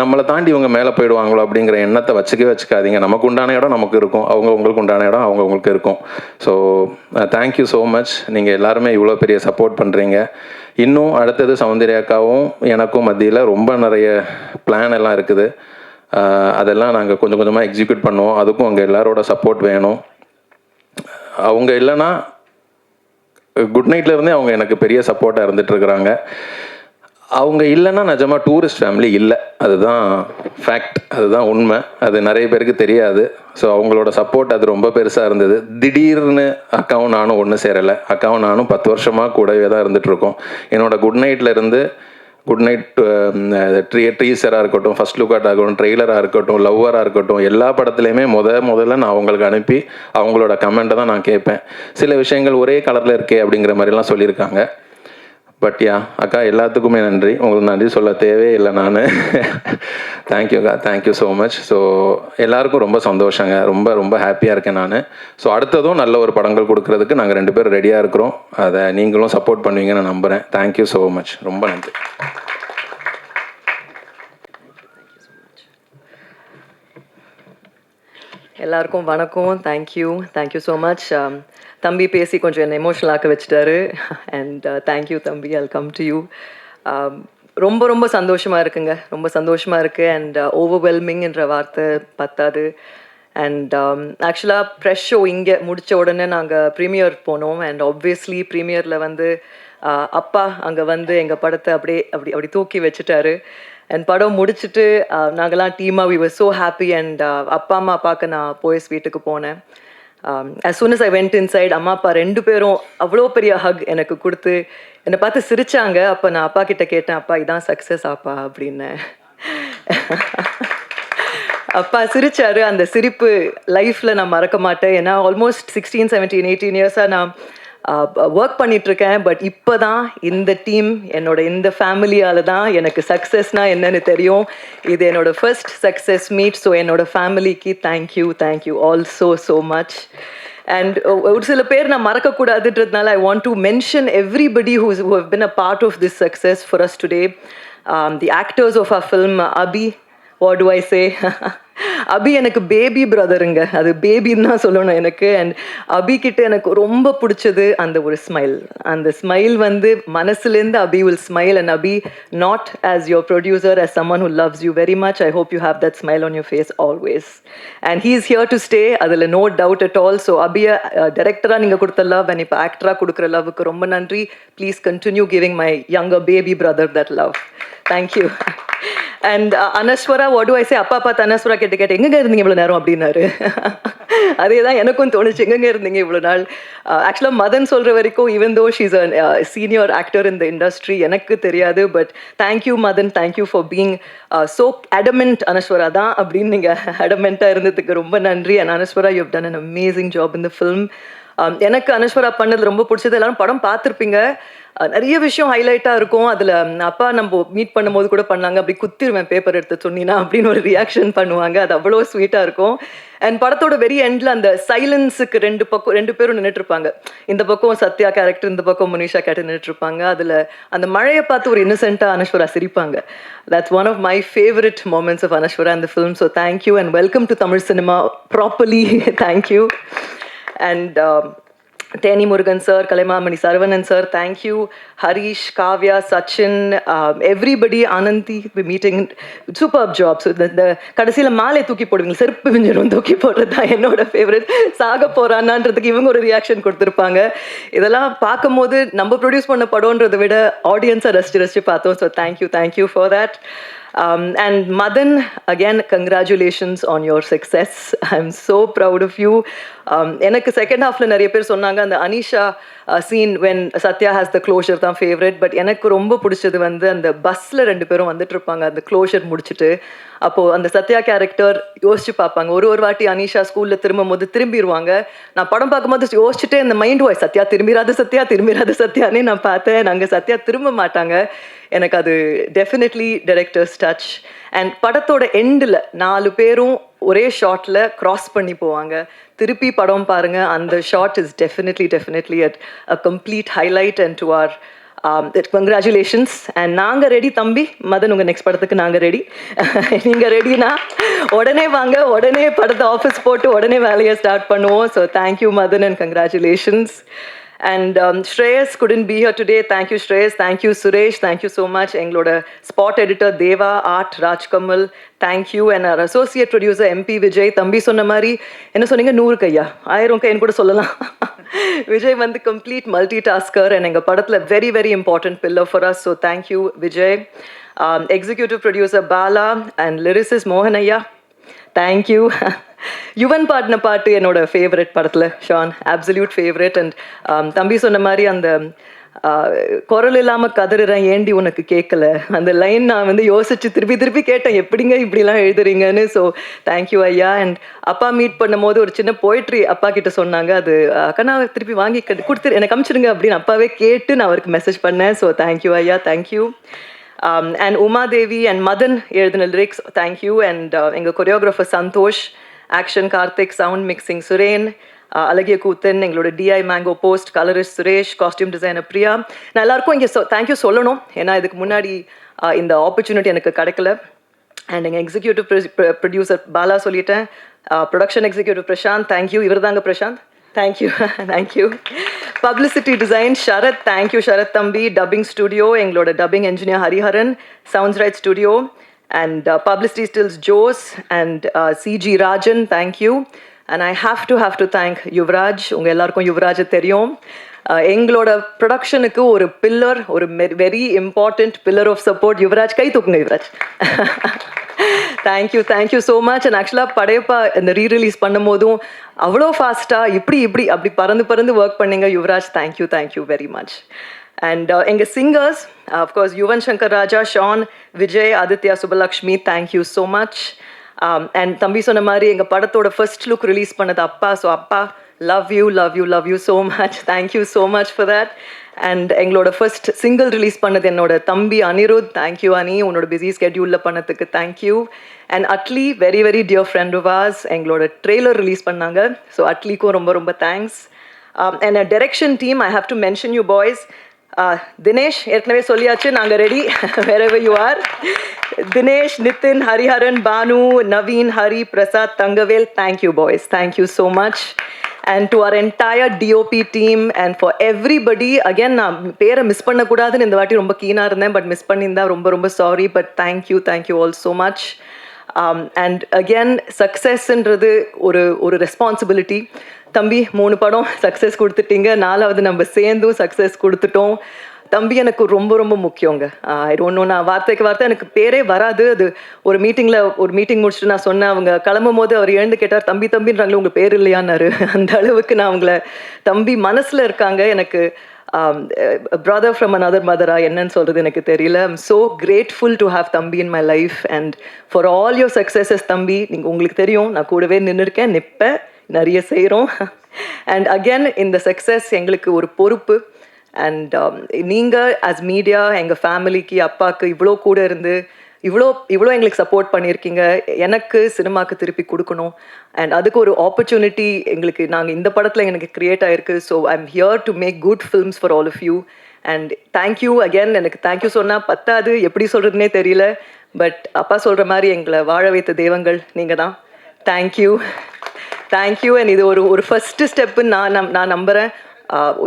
நம்மளை தாண்டி இவங்க மேலே போயிடுவாங்களோ அப்படிங்கிற எண்ணத்தை வச்சுக்காதீங்க. நமக்கு உண்டான இடம் நமக்கு இருக்கும், உங்களுக்கு உண்டான இடம் அவங்களுக்கு இருக்கும். So thank you so much. நீங்கள் எல்லாருமே இவ்வளோ பெரிய சப்போர்ட் பண்ணுறீங்க. இன்னும் அடுத்தது சௌந்தர்யாக்காவும் எனக்கும் மத்தியில் ரொம்ப நிறைய பிளான் எல்லாம் இருக்குது. அதெல்லாம் நாங்கள் கொஞ்சம் கொஞ்சமாக எக்ஸிக்யூட் பண்ணுவோம். அதுக்கும் அங்கே எல்லாரோட சப்போர்ட் வேணும். அவங்க இல்லைன்னா குட் நைட்லேருந்தே அவங்க எனக்கு பெரிய சப்போர்ட்டாக இருந்துகிட்ருக்குறாங்க. அவங்க இல்லைன்னா நிஜமாக டூரிஸ்ட் ஃபேமிலி இல்லை. அதுதான் ஃபேக்ட், அதுதான் உண்மை. அது நிறைய பேருக்கு தெரியாது. ஸோ அவங்களோட சப்போர்ட் அது ரொம்ப பெருசாக இருந்தது. திடீர்னு அக்காவும் நானும் ஒன்று சேரலை. அக்காவும் நானும் 10 வருஷமாக கூடவே தான் இருந்துகிட்ருக்கோம். என்னோட குட் நைட்லேருந்து குட் நைட் ட்ரீசராக இருக்கட்டும், ஃபர்ஸ்ட் லுக்காக இருக்கட்டும், ட்ரெய்லராக இருக்கட்டும், லவ்வராக இருக்கட்டும், எல்லா படத்துலையுமே முதல்ல நான் அவங்களுக்கு அனுப்பி அவங்களோட கமெண்ட்டை தான் நான் கேட்பேன். சில விஷயங்கள் ஒரே கலரில் இருக்கே அப்படிங்கிற மாதிரிலாம் சொல்லியிருக்காங்க. பட் அக்கா எல்லாத்துக்குமே நன்றி. உங்களுக்கு நன்றி சொல்ல தேவையே இல்லை நான். தேங்க்யூக்கா, தேங்க்யூ ஸோ மச். ஸோ எல்லாருக்கும் ரொம்ப சந்தோஷங்க, ரொம்ப ரொம்ப ஹாப்பியாக இருக்கேன் நான். ஸோ அடுத்ததும் நல்ல ஒரு படங்கள் கொடுக்கறதுக்கு நாங்கள் 2 பேரும் ரெடியாக இருக்கிறோம். அதை நீங்களும் சப்போர்ட் பண்ணுவீங்கன்னு நான் நம்புகிறேன். Thank you so much. ரொம்ப நன்றி. எல்லாருக்கும் வணக்கம். Thank you so much. தம்பி பேசி கொஞ்சம் என்னை எமோஷனல் ஆக்க வச்சுட்டாரு. அண்ட் தேங்க்யூ தம்பி, ஐல் கம் டு யூ. ரொம்ப ரொம்ப சந்தோஷமாக இருக்குங்க, ரொம்ப சந்தோஷமாக இருக்குது. அண்ட் ஓவர்வெல்மிங்ன்ற வார்த்தை பத்தாது. அண்ட் ஆக்சுவலாக ப்ரெஷ் ஷோ இங்கே முடித்த உடனே நாங்கள் ப்ரீமியர் போனோம். அண்ட் ஆப்வியஸ்லி ப்ரீமியரில் வந்து அப்பா அங்கே வந்து எங்கள் படத்தை அப்படி தூக்கி வச்சுட்டாரு. அண்ட் படம் முடிச்சுட்டு நாங்கள்லாம் டீமாக we were so happy. And அப்பா அம்மா பார்க்க நான் போயஸ் வீட்டுக்கு போனேன். as soon as I went inside, அம்மா அப்பா 2 பேரும் அவ்வளோ பெரிய ஹக் எனக்கு கொடுத்து என்னை பார்த்து சிரிச்சாங்க. அப்போ நான் அப்பா கிட்ட கேட்டேன், அப்பா இதான் சக்ஸஸ் ஆப்பா அப்படின்னு. அப்பா சிரிச்சாரு. அந்த சிரிப்பு லைஃப்பில் நான் மறக்க மாட்டேன். ஏன்னா ஆல்மோஸ்ட் 16, 17, 18 இயர்ஸாக நான் ஒர்க் பண்ணிகிட்ருக்கேன். பட் இப்போ தான் இந்த டீம், இந்த ஃபேமிலியால் தான் எனக்கு சக்ஸஸ்னால் என்னன்னு தெரியும். இது என்னோடய ஃபர்ஸ்ட் சக்ஸஸ் மீட். ஸோ என்னோடய ஃபேமிலிக்கு thank you all so much. And ஒரு சில பேர் நான் மறக்கக்கூடாதுன்றதுனால I want to mention everybody who have been a part of this success for us today. The actors of our film, Abhi, what do I say? அபி எனக்கு baby பிரதருங்க, அது பேபின்னு தான் சொல்லணும் எனக்கு. அண்ட் அபி கிட்ட எனக்கு ரொம்ப பிடிச்சது அந்த ஒரு ஸ்மைல். அந்த ஸ்மைல் வந்து மனசுலேருந்து Abhi will smile. And Abhi, not as your producer, as someone who loves you very much, I hope you have that smile on your face always. And he is here to stay, அதில் no doubt at all. So அபியை டைரக்டராக நீங்கள் கொடுத்த love and இப்போ ஆக்டராக கொடுக்குற லவ்வுக்கு ரொம்ப நன்றி. Please continue giving my younger baby brother that love. Thank you. And Anaswara, what do I say? அப்பா பார்த்து அனஸ்வரா கேட்டு எங்கே இருந்தீங்க இவ்வளோ நேரம் அப்படின்னாரு. அதே தான் எனக்கும் தோணுச்சு, எங்கெங்கே இருந்தீங்க இவ்வளோ நாள். ஆக்சுவலாக மதன் சொல்கிற வரைக்கும் even though she's a senior actor in the industry, எனக்கு தெரியாது. But thank you Madan, thank you for being so adamant. Anaswara தான் அப்படின்னு நீங்கள் அடமெண்ட்டாக இருந்ததுக்கு ரொம்ப நன்றி. And Anaswara, you have done an amazing job in the film. எனக்கு அனஸ்வரா பண்ணது ரொம்ப பிடிச்சது. எல்லாரும் படம் பார்த்துருப்பீங்க, நிறைய விஷயம் ஹைலைட்டாக இருக்கும். அதில் அப்பா நம்ம மீட் பண்ணும்போது கூட பண்ணாங்க, அப்படி குத்திருவேன் பேப்பர் எடுத்து சொன்னீங்கன்னா அப்படின்னு ஒரு ரியாக்ஷன் பண்ணுவாங்க. அது அவ்வளோ ஸ்வீட்டாக இருக்கும். அண்ட் படத்தோட வெரி எண்டில் அந்த சைலன்ஸுக்கு ரெண்டு பேரும் நின்றுட்டுருப்பாங்க. இந்த பக்கம் சத்யா கேரக்டர், இந்த பக்கம் மனிஷா கேரக்டர் நின்றுட்டுருப்பாங்க. அதில் அந்த மழையை பார்த்து ஒரு இன்னசென்ட்டாக அனஸ்வரா சிரிப்பாங்க. That's one of my favorite moments of Anashwara in the film. So thank you and welcome to Tamil cinema properly. Thank you. And Teni Murugan sir, Kalaimamani Saravanan sir, thank you. Harish, Kavya, Sachin, everybody, Ananthi, we're meeting, superb job. So the கடைசியில் மாலை தூக்கி போடுவீங்க, செருப்பு விஞ்சிரும் தூக்கி போடுறது தான் என்னோட favourite. சாக போகிறான்னான்றதுக்கு இவங்க ஒரு ரியாக்ஷன் கொடுத்துருப்பாங்க. இதெல்லாம் பார்க்கும்போது நம்ம ப்ரொடியூஸ் பண்ண படம்ன்றதை விட ஆடியன்ஸை ரசிச்சு பார்த்தோம். So thank you for that. And Madan, again, congratulations on your success. I'm so proud of you. எனக்கு செகண்ட் ஹாஃப்ல நிறைய பேர் சொன்னாங்க அந்த Anisha scene when Sathya has the closure தான் ஃபேவரட். பட் எனக்கு ரொம்ப பிடிச்சது வந்து அந்த பஸ்ஸில் ரெண்டு பேரும் வந்துட்டு இருப்பாங்க அந்த க்ளோஷர் முடிச்சுட்டு. அப்போது அந்த சத்யா கேரக்டர் யோசிச்சு பார்ப்பாங்க. ஒரு வாட்டி அனிஷா ஸ்கூலில் திரும்பும்போது திரும்பிடுவாங்க. நான் படம் பார்க்கும்போது யோசிச்சுட்டே இந்த மைண்ட் வாய்ஸ் சத்யா திரும்பிராது சத்யானே நான் பார்த்தேன். நாங்கள் சத்யா திரும்ப மாட்டாங்க. எனக்கு அது டெஃபினெட்லி டைரக்டர்ஸ் டச். அண்ட் படத்தோட எண்டில் 4 பேரும் ஒரே ஷாட்டில் க்ராஸ் பண்ணி போவாங்க. திருப்பி படம் பாருங்கள், அந்த shot is definitely a complete highlight. And to R congratulations. And நாங்கள் ரெடி தம்பி. மதன், உங்கள் நெக்ஸ்ட் படத்துக்கு நாங்கள் ரெடி. நீங்கள் ரெடினா உடனே வாங்க, உடனே படத்தை ஆஃபீஸ் போட்டு உடனே வேலையை ஸ்டார்ட் பண்ணுவோம். So thank you Madan and congratulations. And Shreyas couldn't be here today. Thank you Shreyas. Thank you Suresh. Thank you so much. எங்களோட spot editor Deva, art Rajkamal. Thank you. And our associate producer MP Vijay. தம்பி சொன்ன மாதிரி என்ன சொன்னீங்க, 100 கையா 1000 கைன்னு கூட சொல்லலாம். Vijay வந்து complete multitasker and எங்கள் படத்தில் very important pillar for us. So thank you Vijay. Executive producer Bala and lyricist Mohanaya. Thank you. Yuvan பாடின பாட்டு என்னோட ஃபேவரட் படத்தில், ஷான், அப்சல்யூட் ஃபேவரட். அண்ட் தம்பி சொன்ன மாதிரி அந்த குரல் இல்லாமல் கதறுறேன் ஏண்டி உனக்கு கேட்கல, அந்த லைன் நான் வந்து யோசிச்சு திருப்பி கேட்டேன், எப்படிங்க இப்படிலாம் எழுதுறீங்கன்னு. ஸோ தேங்க்யூ ஐயா. அண்ட் அப்பா மீட் பண்ணும் போது ஒரு சின்ன போய்ட்ரி அப்பா கிட்ட சொன்னாங்க, அது அக்கா திருப்பி வாங்கி கொடுத்து எனக்கு அனுப்பிச்சிடுங்க அப்படின்னு அப்பாவே கேட்டு நான் அவருக்கு மெசேஜ் பண்ணேன். ஸோ தேங்க்யூ ஐயா, thank you. And Uma Devi and Madan எழுதின லிரிக்ஸ், தேங்க்யூ. அண்ட் எங்கள் choreographer Santhosh, action Karthik, sound mixing Suren, அழகிய கூத்தன், எங்களோட DI Mango Post, colourist Suresh, costume designer Priya. நான் எல்லாருக்கும் இங்கே தேங்க்யூ சொல்லணும், ஏன்னா இதுக்கு முன்னாடி இந்த ஆப்பர்ச்சுனிட்டி எனக்கு கிடைக்கல. அண்ட் எங்கள் எக்ஸிக்யூட்டிவ் ப்ரொடியூசர் பாலா சொல்லிட்டேன், ப்ரொடக்ஷன் எக்ஸிக்யூட்டிவ் பிரசாந்த், தேங்க்யூ. இவர் தாங்க Prashanth, thank you. Publicity design Sharath, thank you Sharath தம்பி. டப்பிங் ஸ்டுடியோ, எங்களோட dubbing engineer Hariharan, sounds right studio. And publicity stills Jose and CG Rajan, thank you. And I have to thank Yuvraj. உங்கள் எல்லாருக்கும் யுவராஜ் தெரியும். எங்களோட ப்ரொடக்ஷனுக்கு ஒரு பில்லர், ஒரு very important pillar of support Yuvaraj. கை தூக்குங்க Yuvaraj. Thank you so much. And ஆக்சுவலாக படையப்பா இந்த ரீரிலீஸ் பண்ணும் போதும் அவ்வளோ ஃபாஸ்ட்டாக இப்படி அப்படி பறந்து ஒர்க் பண்ணீங்க Yuvaraj. Thank you very much. And எங்கள் singers of course Yuvan Shankar Raja, Shaan, Vijay, Aditya, Subhalakshmi, thank you so much. And தம்பி சொன்ன மாதிரி எங்கள் படத்தோட ஃபர்ஸ்ட் லுக் ரிலீஸ் பண்ணது அப்பா. ஸோ அப்பா, love you so much. Thank you so much for that. And எங்களோட ஃபர்ஸ்ட் சிங்கிள் ரிலீஸ் பண்ணது என்னோட தம்பி அனிருத். தேங்க்யூ அனி, உன்னோட பிஸி ஸ்கெட்யூலில் பண்ணதுக்கு thank you. And Atlee, very very dear friend of ours, எங்களோட ட்ரெய்லர் ரிலீஸ் பண்ணாங்க. ஸோ அட்லிக்கும் ரொம்ப thanks. And direction team, I have to mention you boys. Dinesh ஏற்கனவே சொல்லியாச்சு, நாங்கள் ready wherever you are. Dinesh, Nithin, Hariharan, Bhanu, Naveen, Hari, Prasad, Thangavel, thank you boys. Thank you so much. And to our entire DOP team and for everybody, again நான் பேரை miss பண்ணக்கூடாதுன்னு இந்த வாட்டி ரொம்ப கீனாக இருந்தேன், பட் மிஸ் பண்ணியிருந்தா ரொம்ப sorry. But thank you all so much. And again சக்ஸஸ்ன்றது ஒரு ரெஸ்பான்சிபிலிட்டி. தம்பி 3 படம் சக்ஸஸ் கொடுத்துட்டீங்க, 4வது நம்ம சேர்ந்தும் சக்ஸஸ் கொடுத்துட்டோம். தம்பி எனக்கு ரொம்ப முக்கியங்க. ஐ டோன்ட் நோ, நான் வார்த்தைக்கு வார்த்தை எனக்கு பேரே வராது. அது ஒரு மீட்டிங் முடிச்சுட்டு நான் சொன்னேன். அவங்க கிளம்பும் போது அவர் எழுந்து கேட்டார், தம்பின்றாங்களே உங்கள் பேர் இல்லையான்னாரு. அந்த அளவுக்கு நான் அவங்கள தம்பி மனசில் இருக்காங்க. எனக்கு brother from another mother, என்னன்னு சொல்கிறது எனக்கு தெரியல. I'm so grateful to have தம்பி in my life and for all your successes. தம்பி, உங்களுக்கு தெரியும் நான் கூடவே நின்றுருக்கேன், நிற்பேன், நிறைய செய்கிறோம். அண்ட் அகெயின் இந்த சக்ஸஸ் எங்களுக்கு ஒரு பொறுப்பு. அண்ட் நீங்கள் ஆஸ் மீடியா எங்கள் ஃபேமிலிக்கு, அப்பாவுக்கு இவ்வளோ கூட இருந்து இவ்வளோ எங்களுக்கு சப்போர்ட் பண்ணியிருக்கீங்க. எனக்கு சினிமாவுக்கு திருப்பி கொடுக்கணும். அண்ட் அதுக்கு ஒரு ஆப்பர்ச்சுனிட்டி நாங்கள் இந்த படத்தில் எனக்கு க்ரியேட் ஆகிருக்கு. So I am here to make good films for all of you. And thank you again. எனக்கு தேங்க்யூ சொன்னால் பத்தாது, எப்படி சொல்கிறதுனே தெரியல. பட் அப்பா சொல்கிற மாதிரி எங்களை வாழ வைத்த தெய்வங்கள் நீங்கள் தான். தேங்க்யூ. அண்ட் இது ஒரு ஃபஸ்ட்டு ஸ்டெப்புன்னு நான் நம்புகிறேன்.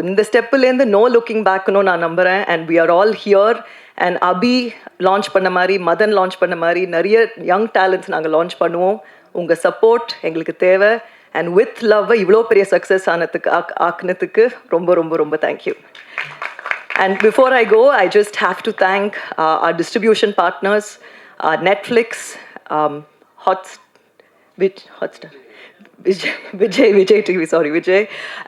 இந்த ஸ்டெப்புலேருந்து நோ லுக்கிங் பேக்னு நான் நம்புகிறேன். And we are all here. And Abhi launch பண்ண மாதிரி, மதன் லான்ச் பண்ண மாதிரி நிறைய யங் டேலண்ட்ஸ் நாங்கள் லான்ச் பண்ணுவோம். உங்கள் சப்போர்ட் எங்களுக்கு தேவை. அண்ட் வித் லவ் இவ்வளோ பெரிய சக்ஸஸ் ஆக்குனதுக்கு ரொம்ப thank you. And before I go, I just have to thank our distribution partners, Netflix, Hotstar, Vijay TV, Vijay,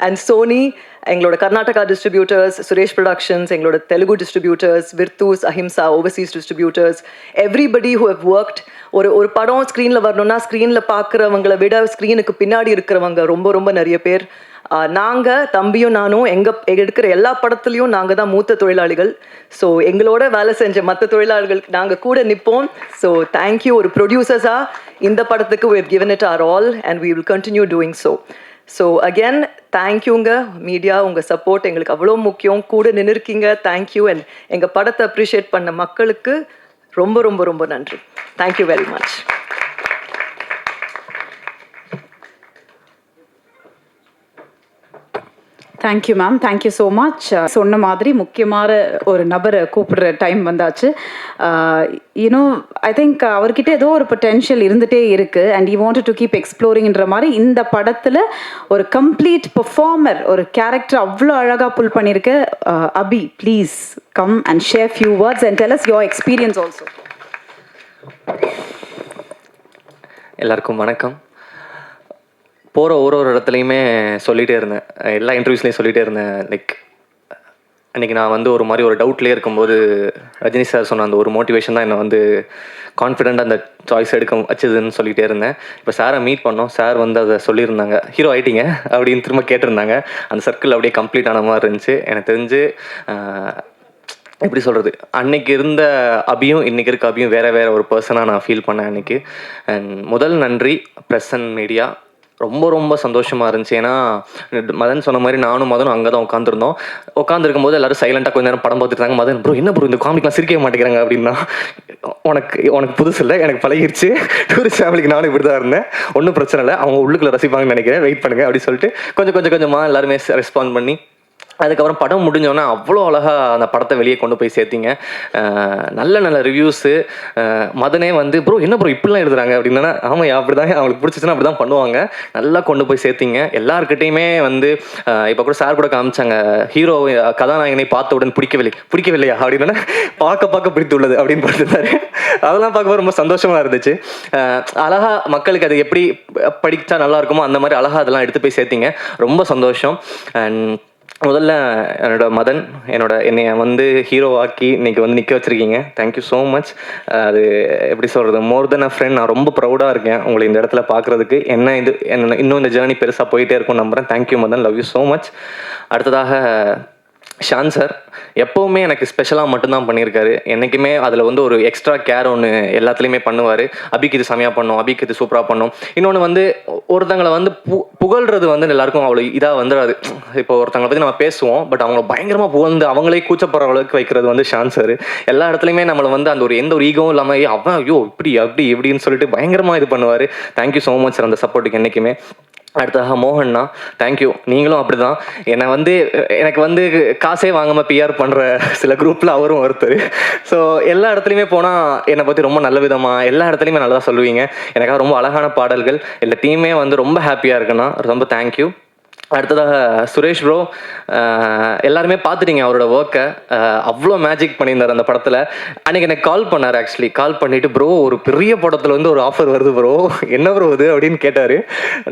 and Sony, எங்களோட கர்நாடகா டிஸ்ட்ரிபியூட்டர்ஸ், சுரேஷ் ப்ரொடக்ஷன்ஸ், எங்களோட தெலுங்கு டிஸ்ட்ரிபியூட்டர்ஸ், விர்த்தூஸ், Ahimsa, overseas distributors, everybody who have worked. ஒரு படம் ஸ்க்ரீனில் வரணும்னா ஸ்க்ரீனில் பார்க்குறவங்களை விட ஸ்க்ரீனுக்கு பின்னாடி இருக்கிறவங்க ரொம்ப நிறைய பேர். நாங்கள் தம்பியும் நானும் எடுக்கிற எல்லா படத்துலையும் நாங்கள் தான் மூத்த தொழிலாளிகள். ஸோ எங்களோட வேலை செஞ்ச மற்ற தொழிலாளிகளுக்கு நாங்கள் கூட நிற்போம். So thank you. ஒரு ப்ரொடியூசர்ஸாக இந்த படத்துக்கு we have given it our all and we will continue doing so. So again தேங்க்யூங்க மீடியா, உங்கள் சப்போர்ட் எங்களுக்கு அவ்வளோ முக்கியம். கூட நின்றுருக்கீங்க, தேங்க்யூ. அண்ட் எங்கள் படத்தை அப்ரிஷியேட் பண்ண மக்களுக்கு ரொம்ப நன்றி. Thank you very much. Thank you ma'am, thank you so much. சொன்ன மாதிரி முக்கியமான ஒரு நபரை கூப்பிடுற டைம் வந்தாச்சு. யூனோ ஐ திங்க் அவர்கிட்ட ஏதோ ஒரு பொட்டென்ஷியல் இருந்துகிட்டே இருக்குது and you wanted to keep எக்ஸ்ப்ளோரிங்ன்ற மாதிரி இந்த படத்தில் ஒரு கம்ப்ளீட் பெர்ஃபார்மர், ஒரு கேரக்டர் அவ்வளோ அழகாக புல் பண்ணியிருக்க. Abhi, please come and share few words and tell us your experience also. எல்லாருக்கும் வணக்கம். போகிற ஒரு இடத்துலையுமே சொல்லிகிட்டே இருந்தேன், எல்லா இன்டர்வியூஸ்லேயும் சொல்லிகிட்டே இருந்தேன். லைக் அன்றைக்கி நான் ஒரு மாதிரி ஒரு டவுட்லேயே இருக்கும்போது ரஜினி சார் சொன்ன அந்த ஒரு மோட்டிவேஷன் தான் என்னை கான்ஃபிடென்ட்டாக அந்த சாய்ஸ் எடுக்க வச்சதுன்னு சொல்லிகிட்டே இருந்தேன். இப்போ சாரை மீட் பண்ணோம். சார் அதை சொல்லியிருந்தாங்க, ஹீரோ ஆகிட்டீங்க அப்படின்னு திரும்ப கேட்டிருந்தாங்க. அந்த சர்க்கிள் அப்படியே கம்ப்ளீட் ஆன மாதிரி இருந்துச்சு. எனக்கு தெரிஞ்சு எப்படி சொல்கிறது, அன்னைக்கு இருந்த அபியும் இன்றைக்கி இருக்க அபியும் வேறு ஒரு பர்சனாக நான் ஃபீல் பண்ணேன் அன்றைக்கி. அண்ட் முதல் நன்றி ப்ரெஸ் அண்ட் மீடியா. ரொம்ப சந்தோஷமாக இருந்துச்சு. ஏன்னா மதன் சொன்ன மாதிரி நானும் மதனும் அங்கே தான் உட்காந்துருக்கும் போது எல்லோரும் சைலண்ட்டாக கொஞ்சம் நேரம் படம் பார்த்துட்டாங்க. மதன் ப்ரோ என்ன ப்ரோ இந்த காமிக்லாம் சிரிக்கவே மாட்டேங்கிறாங்க அப்படின்னா, உனக்கு புதுசு இல்லை, எனக்கு பழகிடுச்சு. டூரிஸ்ட் ஃபேமிலிக்கு நானும் இப்படி தான் இருந்தேன், ஒன்றும் பிரச்சனை இல்லை, அவங்க உள்ளுக்குள்ளே ரசிப்பாங்கன்னு நினைக்கிறேன், வெயிட் பண்ணுங்கள் அப்படின்னு சொல்லிட்டு கொஞ்சமாக எல்லாருமே ரெஸ்பாண்ட் பண்ணி அதுக்கப்புறம் படம் முடிஞ்சோடனே அவ்வளோ அழகாக அந்த படத்தை வெளியே கொண்டு போய் சேர்த்திங்க. நல்ல நல்ல ரிவ்யூஸு. மதனே வந்து ப்ரோ என்ன ப்ரோ இப்படிலாம் எழுதுறாங்க அப்படின்னா, ஆமாம் அப்படி தான் அவங்களுக்கு பிடிச்சிச்சுன்னா அப்படி தான் பண்ணுவாங்க. நல்லா கொண்டு போய் சேர்த்திங்க. எல்லாருக்கிட்டையுமே வந்து இப்போ கூட சார் கூட காமிச்சாங்க, ஹீரோ கதாநாயகனை பார்த்தவுடன் பிடிக்கவில்லையா அப்படின்னா பார்க்க பிடித்துள்ளது அப்படின்னு பார்த்துருந்தாரு. அதெல்லாம் பார்க்கும்போது ரொம்ப சந்தோஷமாக இருந்துச்சு. அழகாக மக்களுக்கு அது எப்படி படித்தா நல்லா இருக்குமோ அந்த மாதிரி அழகாக அதெல்லாம் எடுத்து போய் சேர்த்திங்க. ரொம்ப சந்தோஷம். அண்ட் முதல்ல மதன் என்னைய வந்து ஹீரோவாக்கி இன்னைக்கு வந்து நிற்க வச்சுருக்கீங்க. Thank you so much. அது எப்படி சொல்கிறது, மோர் தென் அ ஃப்ரெண்ட். நான் ரொம்ப ப்ரௌடாக இருக்கேன் உங்களை இந்த இடத்துல பார்க்குறதுக்கு. என்ன இன்னும் இந்த ஜேர்னி பெருசாக போயிட்டே இருக்கும்னு நம்புகிறேன். Thank you Madan, love you so much. அடுத்ததாக ஷான் சார் எப்போவுமே எனக்கு ஸ்பெஷலாக மட்டும்தான் பண்ணியிருக்காரு. என்றைக்குமே அதில் வந்து ஒரு எக்ஸ்ட்ரா கேர் ஒன்று எல்லாத்துலேயுமே பண்ணுவார். அபிக்கு இது செமையாக பண்ணோம், அபிக்கு இது சூப்பராக பண்ணோம். இன்னொன்று வந்து ஒருத்தங்களை வந்து புகழ்றது வந்து எல்லாருக்கும் அவ்வளோ இதாக வந்துடாது. இப்போ ஒருத்தங்களை பற்றி நம்ம பேசுவோம், பட் அவங்கள பயங்கரமாக புகழ்ந்து அவங்களே கூச்சப்படுற அளவுக்கு வைக்கிறது வந்து ஷான் சார். எல்லா இடத்துலையுமே நம்மளை வந்து அந்த எந்த ஒரு ஈகவும் இல்லாமல் அவன் ஐயோ இப்படி அப்படி இப்படின்னு சொல்லிட்டு பயங்கரமாக இது பண்ணுவார். தேங்க்யூ ஸோ மச் சார் அந்த சப்போர்ட்டுக்கு என்றைக்குமே. அடுத்ததாக மோகன்னா, தேங்க்யூ. நீங்களும் அப்படி தான் என்னை வந்து எனக்கு வந்து காசே வாங்காமல் பிஆர் பண்ணுற சில குரூப்பில் அவரும் ஒருத்தர். ஸோ எல்லா இடத்துலையுமே போனால் என்னை பற்றி ரொம்ப நல்ல விதமாக எல்லா இடத்துலையுமே நல்லா சொல்லுவீங்க. எனக்காக ரொம்ப அழகான பாடல்கள். எல்லா டீமே வந்து ரொம்ப ஹாப்பியாக இருக்குண்ணா. ரொம்ப தேங்க்யூ. அடுத்ததாக சுரேஷ் ப்ரோ, எல்லாருமே பார்த்துட்டீங்க அவரோட ஒர்க்கை. அவ்வளோ மேஜிக் பண்ணியிருந்தார் அந்த படத்தில். அன்றைக்கி எனக்கு கால் பண்ணார். ஆக்சுவலி கால் பண்ணிவிட்டு ப்ரோ ஒரு பெரிய படத்தில் வந்து ஒரு ஆஃபர் வருது ப்ரோ, என்ன ப்ரோ இது அப்படின்னு கேட்டார்.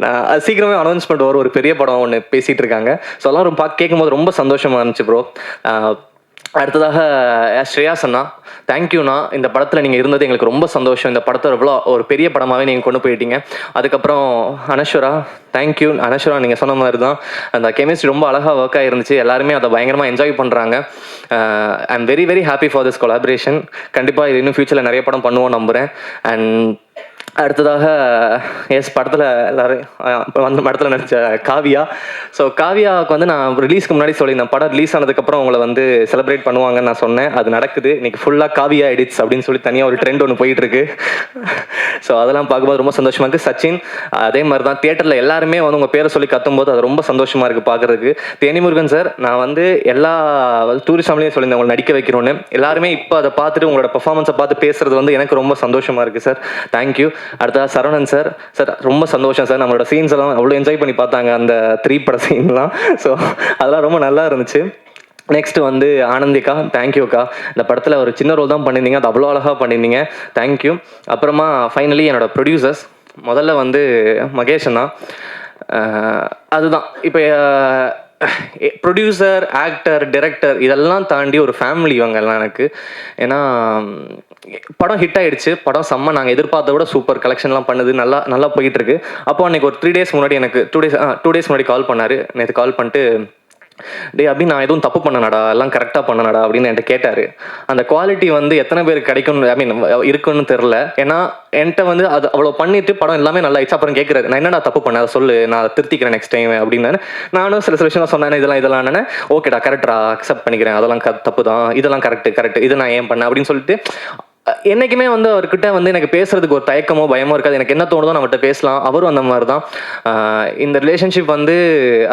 நான் அது சீக்கிரமே அனௌன்ஸ்மெண்ட் வரும், ஒரு பெரிய படம் ஒன்று பேசிகிட்டு இருக்காங்க. ஸோ எல்லாம் ரொம்ப கேட்கும்போது ரொம்ப சந்தோஷமாக இருந்துச்சு ப்ரோ. அடுத்ததாக ஸ்ரேயாஸ் அண்ணா, தேங்க்யூண்ணா. இந்த படத்தில் நீங்கள் இருந்தது எங்களுக்கு ரொம்ப சந்தோஷம். இந்த படத்தை எவ்வளோ ஒரு பெரிய படமாகவே நீங்கள் கொண்டு போயிட்டீங்க. அதுக்கப்புறம் அனஸ்வரா, தேங்க்யூ. அனஸ்வரா நீங்கள் சொன்ன மாதிரி தான் அந்த கெமிஸ்ட்ரி ரொம்ப அழகாக ஒர்க் ஆகிருந்துச்சு. எல்லாருமே அதை பயங்கரமாக என்ஜாய் பண்ணுறாங்க. I am very very happy for this collaboration. கண்டிப்பாக இது இன்னும் ஃப்யூச்சரில் நிறைய படம் பண்ணுவோம் நம்புகிறேன். அண்ட் அடுத்ததாக படத்தில் எல்லோரும் அந்த படத்தில் நடித்த காவியா. ஸோ காவியாவுக்கு வந்து நான் ரிலீஸ்க்கு முன்னாடி சொல்லியிருந்தேன், படம் ரிலீஸ் ஆனதுக்கப்புறம் அவங்கள வந்து செலிப்ரேட் பண்ணுவாங்கன்னு நான் சொன்னேன். அது நடக்குது. இன்றைக்கி ஃபுல்லாக காவியா எடிட்ஸ் அப்படின்னு சொல்லி தனியாக ஒரு ட்ரெண்ட் ஒன்று போயிட்டுருக்கு. ஸோ அதெல்லாம் பார்க்கும்போது ரொம்ப சந்தோஷமாக இருக்குது. சச்சின் அதே மாதிரி தான், தியேட்டரில் எல்லாருமே வந்து உங்கள் பேரை சொல்லி கத்தும்போது அது ரொம்ப சந்தோஷமாக இருக்குது பார்க்குறதுக்கு. தேனிமுருகன் சார், நான் வந்து எல்லா டூரிஸ்ட் ஃபேமிலியும் சொல்லியிருந்தேன் உங்களை நடிக்க வைக்கிறோன்னு. எல்லாருமே இப்போ அதை பார்த்துட்டு உங்களோட பர்ஃபார்மன்ஸை பார்த்து பேசுகிறது வந்து எனக்கு ரொம்ப சந்தோஷமாக இருக்குது சார். தேங்க்யூ. அடுத்தது சரவணன் சார், ரொம்ப சந்தோஷம் சார். நம்மளோட சீன்ஸ் எல்லாம் அவ்வளோ என்ஜாய் பண்ணி பார்த்தாங்க, அந்த 3 பட சீன்லாம். ஸோ அதெல்லாம் ரொம்ப நல்லா இருந்துச்சு. நெக்ஸ்ட் வந்து ஆனந்திக்கா, தேங்க்யூக்கா. இந்த படத்தில் ஒரு சின்ன ரோல் தான் பண்ணியிருந்தீங்க, அது அவ்வளோ அழகாக பண்ணியிருந்தீங்க. தேங்க்யூ. அப்புறமா ஃபைனலி என்னோட ப்ரொடியூசர்ஸ், முதல்ல வந்து மகேஷ் அண்ணா. அதுதான் இப்போ ப்ரொடியூசர், ஆக்டர், டைரக்டர் இதெல்லாம் தாண்டி ஒரு ஃபேமிலி இவங்கெல்லாம் எனக்கு. ஏன்னா படம் ஹிட் ஆகிடுச்சு, படம் செம்ம, நாங்கள் எதிர்பார்த்த விட சூப்பர் கலெக்ஷன்லாம் பண்ணுது, நல்லா போயிட்டுருக்கு. அப்போ அன்றைக்கி ஒரு 3 டேஸ் முன்னாடி எனக்கு 2 டேஸ் முன்னாடி கால் பண்ணார். நேற்று கால் பண்ணிட்டு, டே அப்படி நான் எதுவும் தப்பு பண்ணனடா, எல்லாம் கரெக்டாக பண்ணனடா அப்படின்னு என்கிட்ட கேட்டார். அந்த குவாலிட்டி வந்து எத்தனை பேருக்கு கிடைக்கும் இருக்குன்னு தெரில. ஏன்னா என்கிட்ட வந்து அது அவ்வளோ பண்ணிட்டு படம் எல்லாமே நல்லா ஆயிடுச்சு. அப்புறம் கேட்குறாரு, நான் என்னடா தப்பு பண்ணேன், அதை சொல்லு, நான் திருத்திக்கிறேன் நெக்ஸ்ட் டைம் அப்படின்னு. நானும் சில விஷயம் சொன்னேன், இதெல்லாம் என்னென்ன ஓகேடா, கரெக்டா அக்செப்ட் பண்ணிக்கிறேன், அதெல்லாம் தப்பு தான், இதெல்லாம் கரெக்ட், இது நான் ஏன் பண்ணேன் அப்படின்னு சொல்லிட்டு. என்றைக்குமே வந்து அவர்கிட்ட வந்து எனக்கு பேசுறதுக்கு ஒரு தயக்கமோ பயமோ இருக்காது. எனக்கு என்ன தோணுதோ நம்மகிட்ட பேசலாம். அவரும் அந்த மாதிரி தான். இந்த ரிலேஷன்ஷிப் வந்து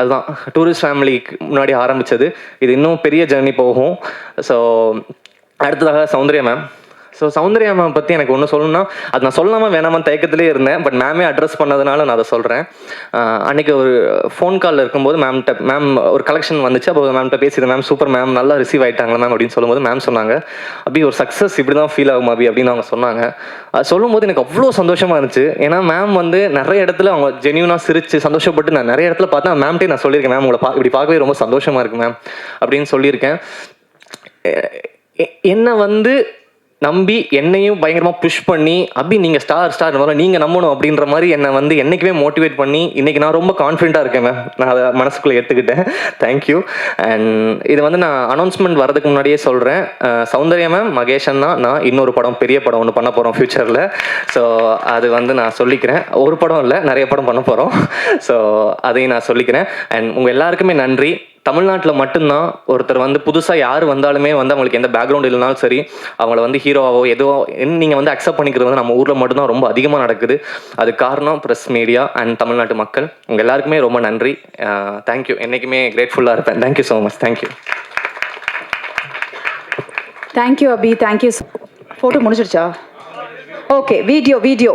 அதுதான் டூரிஸ்ட் ஃபேமிலிக்கு முன்னாடி ஆரம்பித்தது. இது இன்னும் பெரிய ஜர்னி போகும். ஸோ அடுத்ததாக Soundarya ma'am. So Soundarya ma'am பற்றி எனக்கு ஒன்று சொல்லணும்னா, அது நான் சொல்லாமல் வேணாமல் தயக்கத்திலே இருந்தேன். பட் மேமே அட்ரஸ் பண்ணதுனால நான் அதை சொல்கிறேன். அன்றைக்கி ஒரு ஃபோன் காலில் இருக்கும்போது மேம் ஒரு கலெக்ஷன் வந்துச்சு. அப்போ மேம்கிட்ட பேசிது, மேம் சூப்பர் மேம், நல்லா ரிசீவ் ஆகிட்டாங்களா மேம் அப்படின்னு சொல்லும்போது மேம் சொன்னாங்க, அப்படி ஒரு சக்ஸஸ் இப்படி தான் ஃபீல் ஆகும் அபி அப்படின்னு அவங்க சொன்னாங்க. அது சொல்லும்போது எனக்கு அவ்வளோ சந்தோஷமாக இருந்துச்சு. ஏன்னா மேம் வந்து நிறைய இடத்துல அவங்க ஜென்யூனாக சிரித்து சந்தோஷப்பட்டு நான் நிறைய இடத்துல பார்த்தேன். மேம்கிட்டே நான் சொல்லியிருக்கேன், மேம் உங்களை இப்படி பார்க்கவே ரொம்ப சந்தோஷமாக இருக்குது மேம் அப்படின்னு சொல்லியிருக்கேன். என்னை வந்து நம்பி என்னையும் பயங்கரமாக புஷ் பண்ணி, அப்படி நீங்கள் ஸ்டார் நீங்கள் நம்பணும் அப்படின்ற மாதிரி என்னை வந்து என்றைக்குமே மோட்டிவேட் பண்ணி இன்றைக்கி நான் ரொம்ப கான்ஃபிடென்ட்டாக இருக்கேன் மேம். நான் அதை மனசுக்குள்ளே எடுத்துக்கிட்டேன். தேங்க்யூ. அண்ட் இது வந்து நான் அனௌன்ஸ்மெண்ட் வரதுக்கு முன்னாடியே சொல்கிறேன், சௌந்தர்யா மேம், மகேஷ் அண்ணா, நான் இன்னொரு படம், பெரிய படம் ஒன்று பண்ண போகிறோம் ஃப்யூச்சரில். ஸோ அது வந்து நான் சொல்லிக்கிறேன். ஒரு படம் இல்லை, நிறைய படம் பண்ண போகிறோம். ஸோ அதையும் நான் சொல்லிக்கிறேன். அண்ட் உங்கள் எல்லாருக்குமே நன்றி. தமிழ்நாட்டில் மட்டும்தான் ஒருத்தர் வந்து புதுசாக யார் வந்தாலுமே வந்து அவங்களுக்கு எந்த பேக்ரவுண்ட் இல்லைனாலும் சரி அவங்கள வந்து ஹீரோவாவோ எதுவோ நீங்கள் வந்து அக்செப்ட் பண்ணிக்கிறது வந்து நம்ம ஊரில் மட்டும்தான் ரொம்ப அதிகமாக நடக்குது. அதுக்கு காரணம் ப்ரெஸ் மீடியா அண்ட் தமிழ்நாட்டு மக்கள். உங்கள் எல்லாருக்குமே ரொம்ப நன்றி. தேங்க்யூ. என்றைக்குமே கிரேட்ஃபுல்லாக இருப்பேன். Thank you so much. Thank you. Thank you Abhi, thank you. Photo முடிச்சிடுச்சா? Okay, video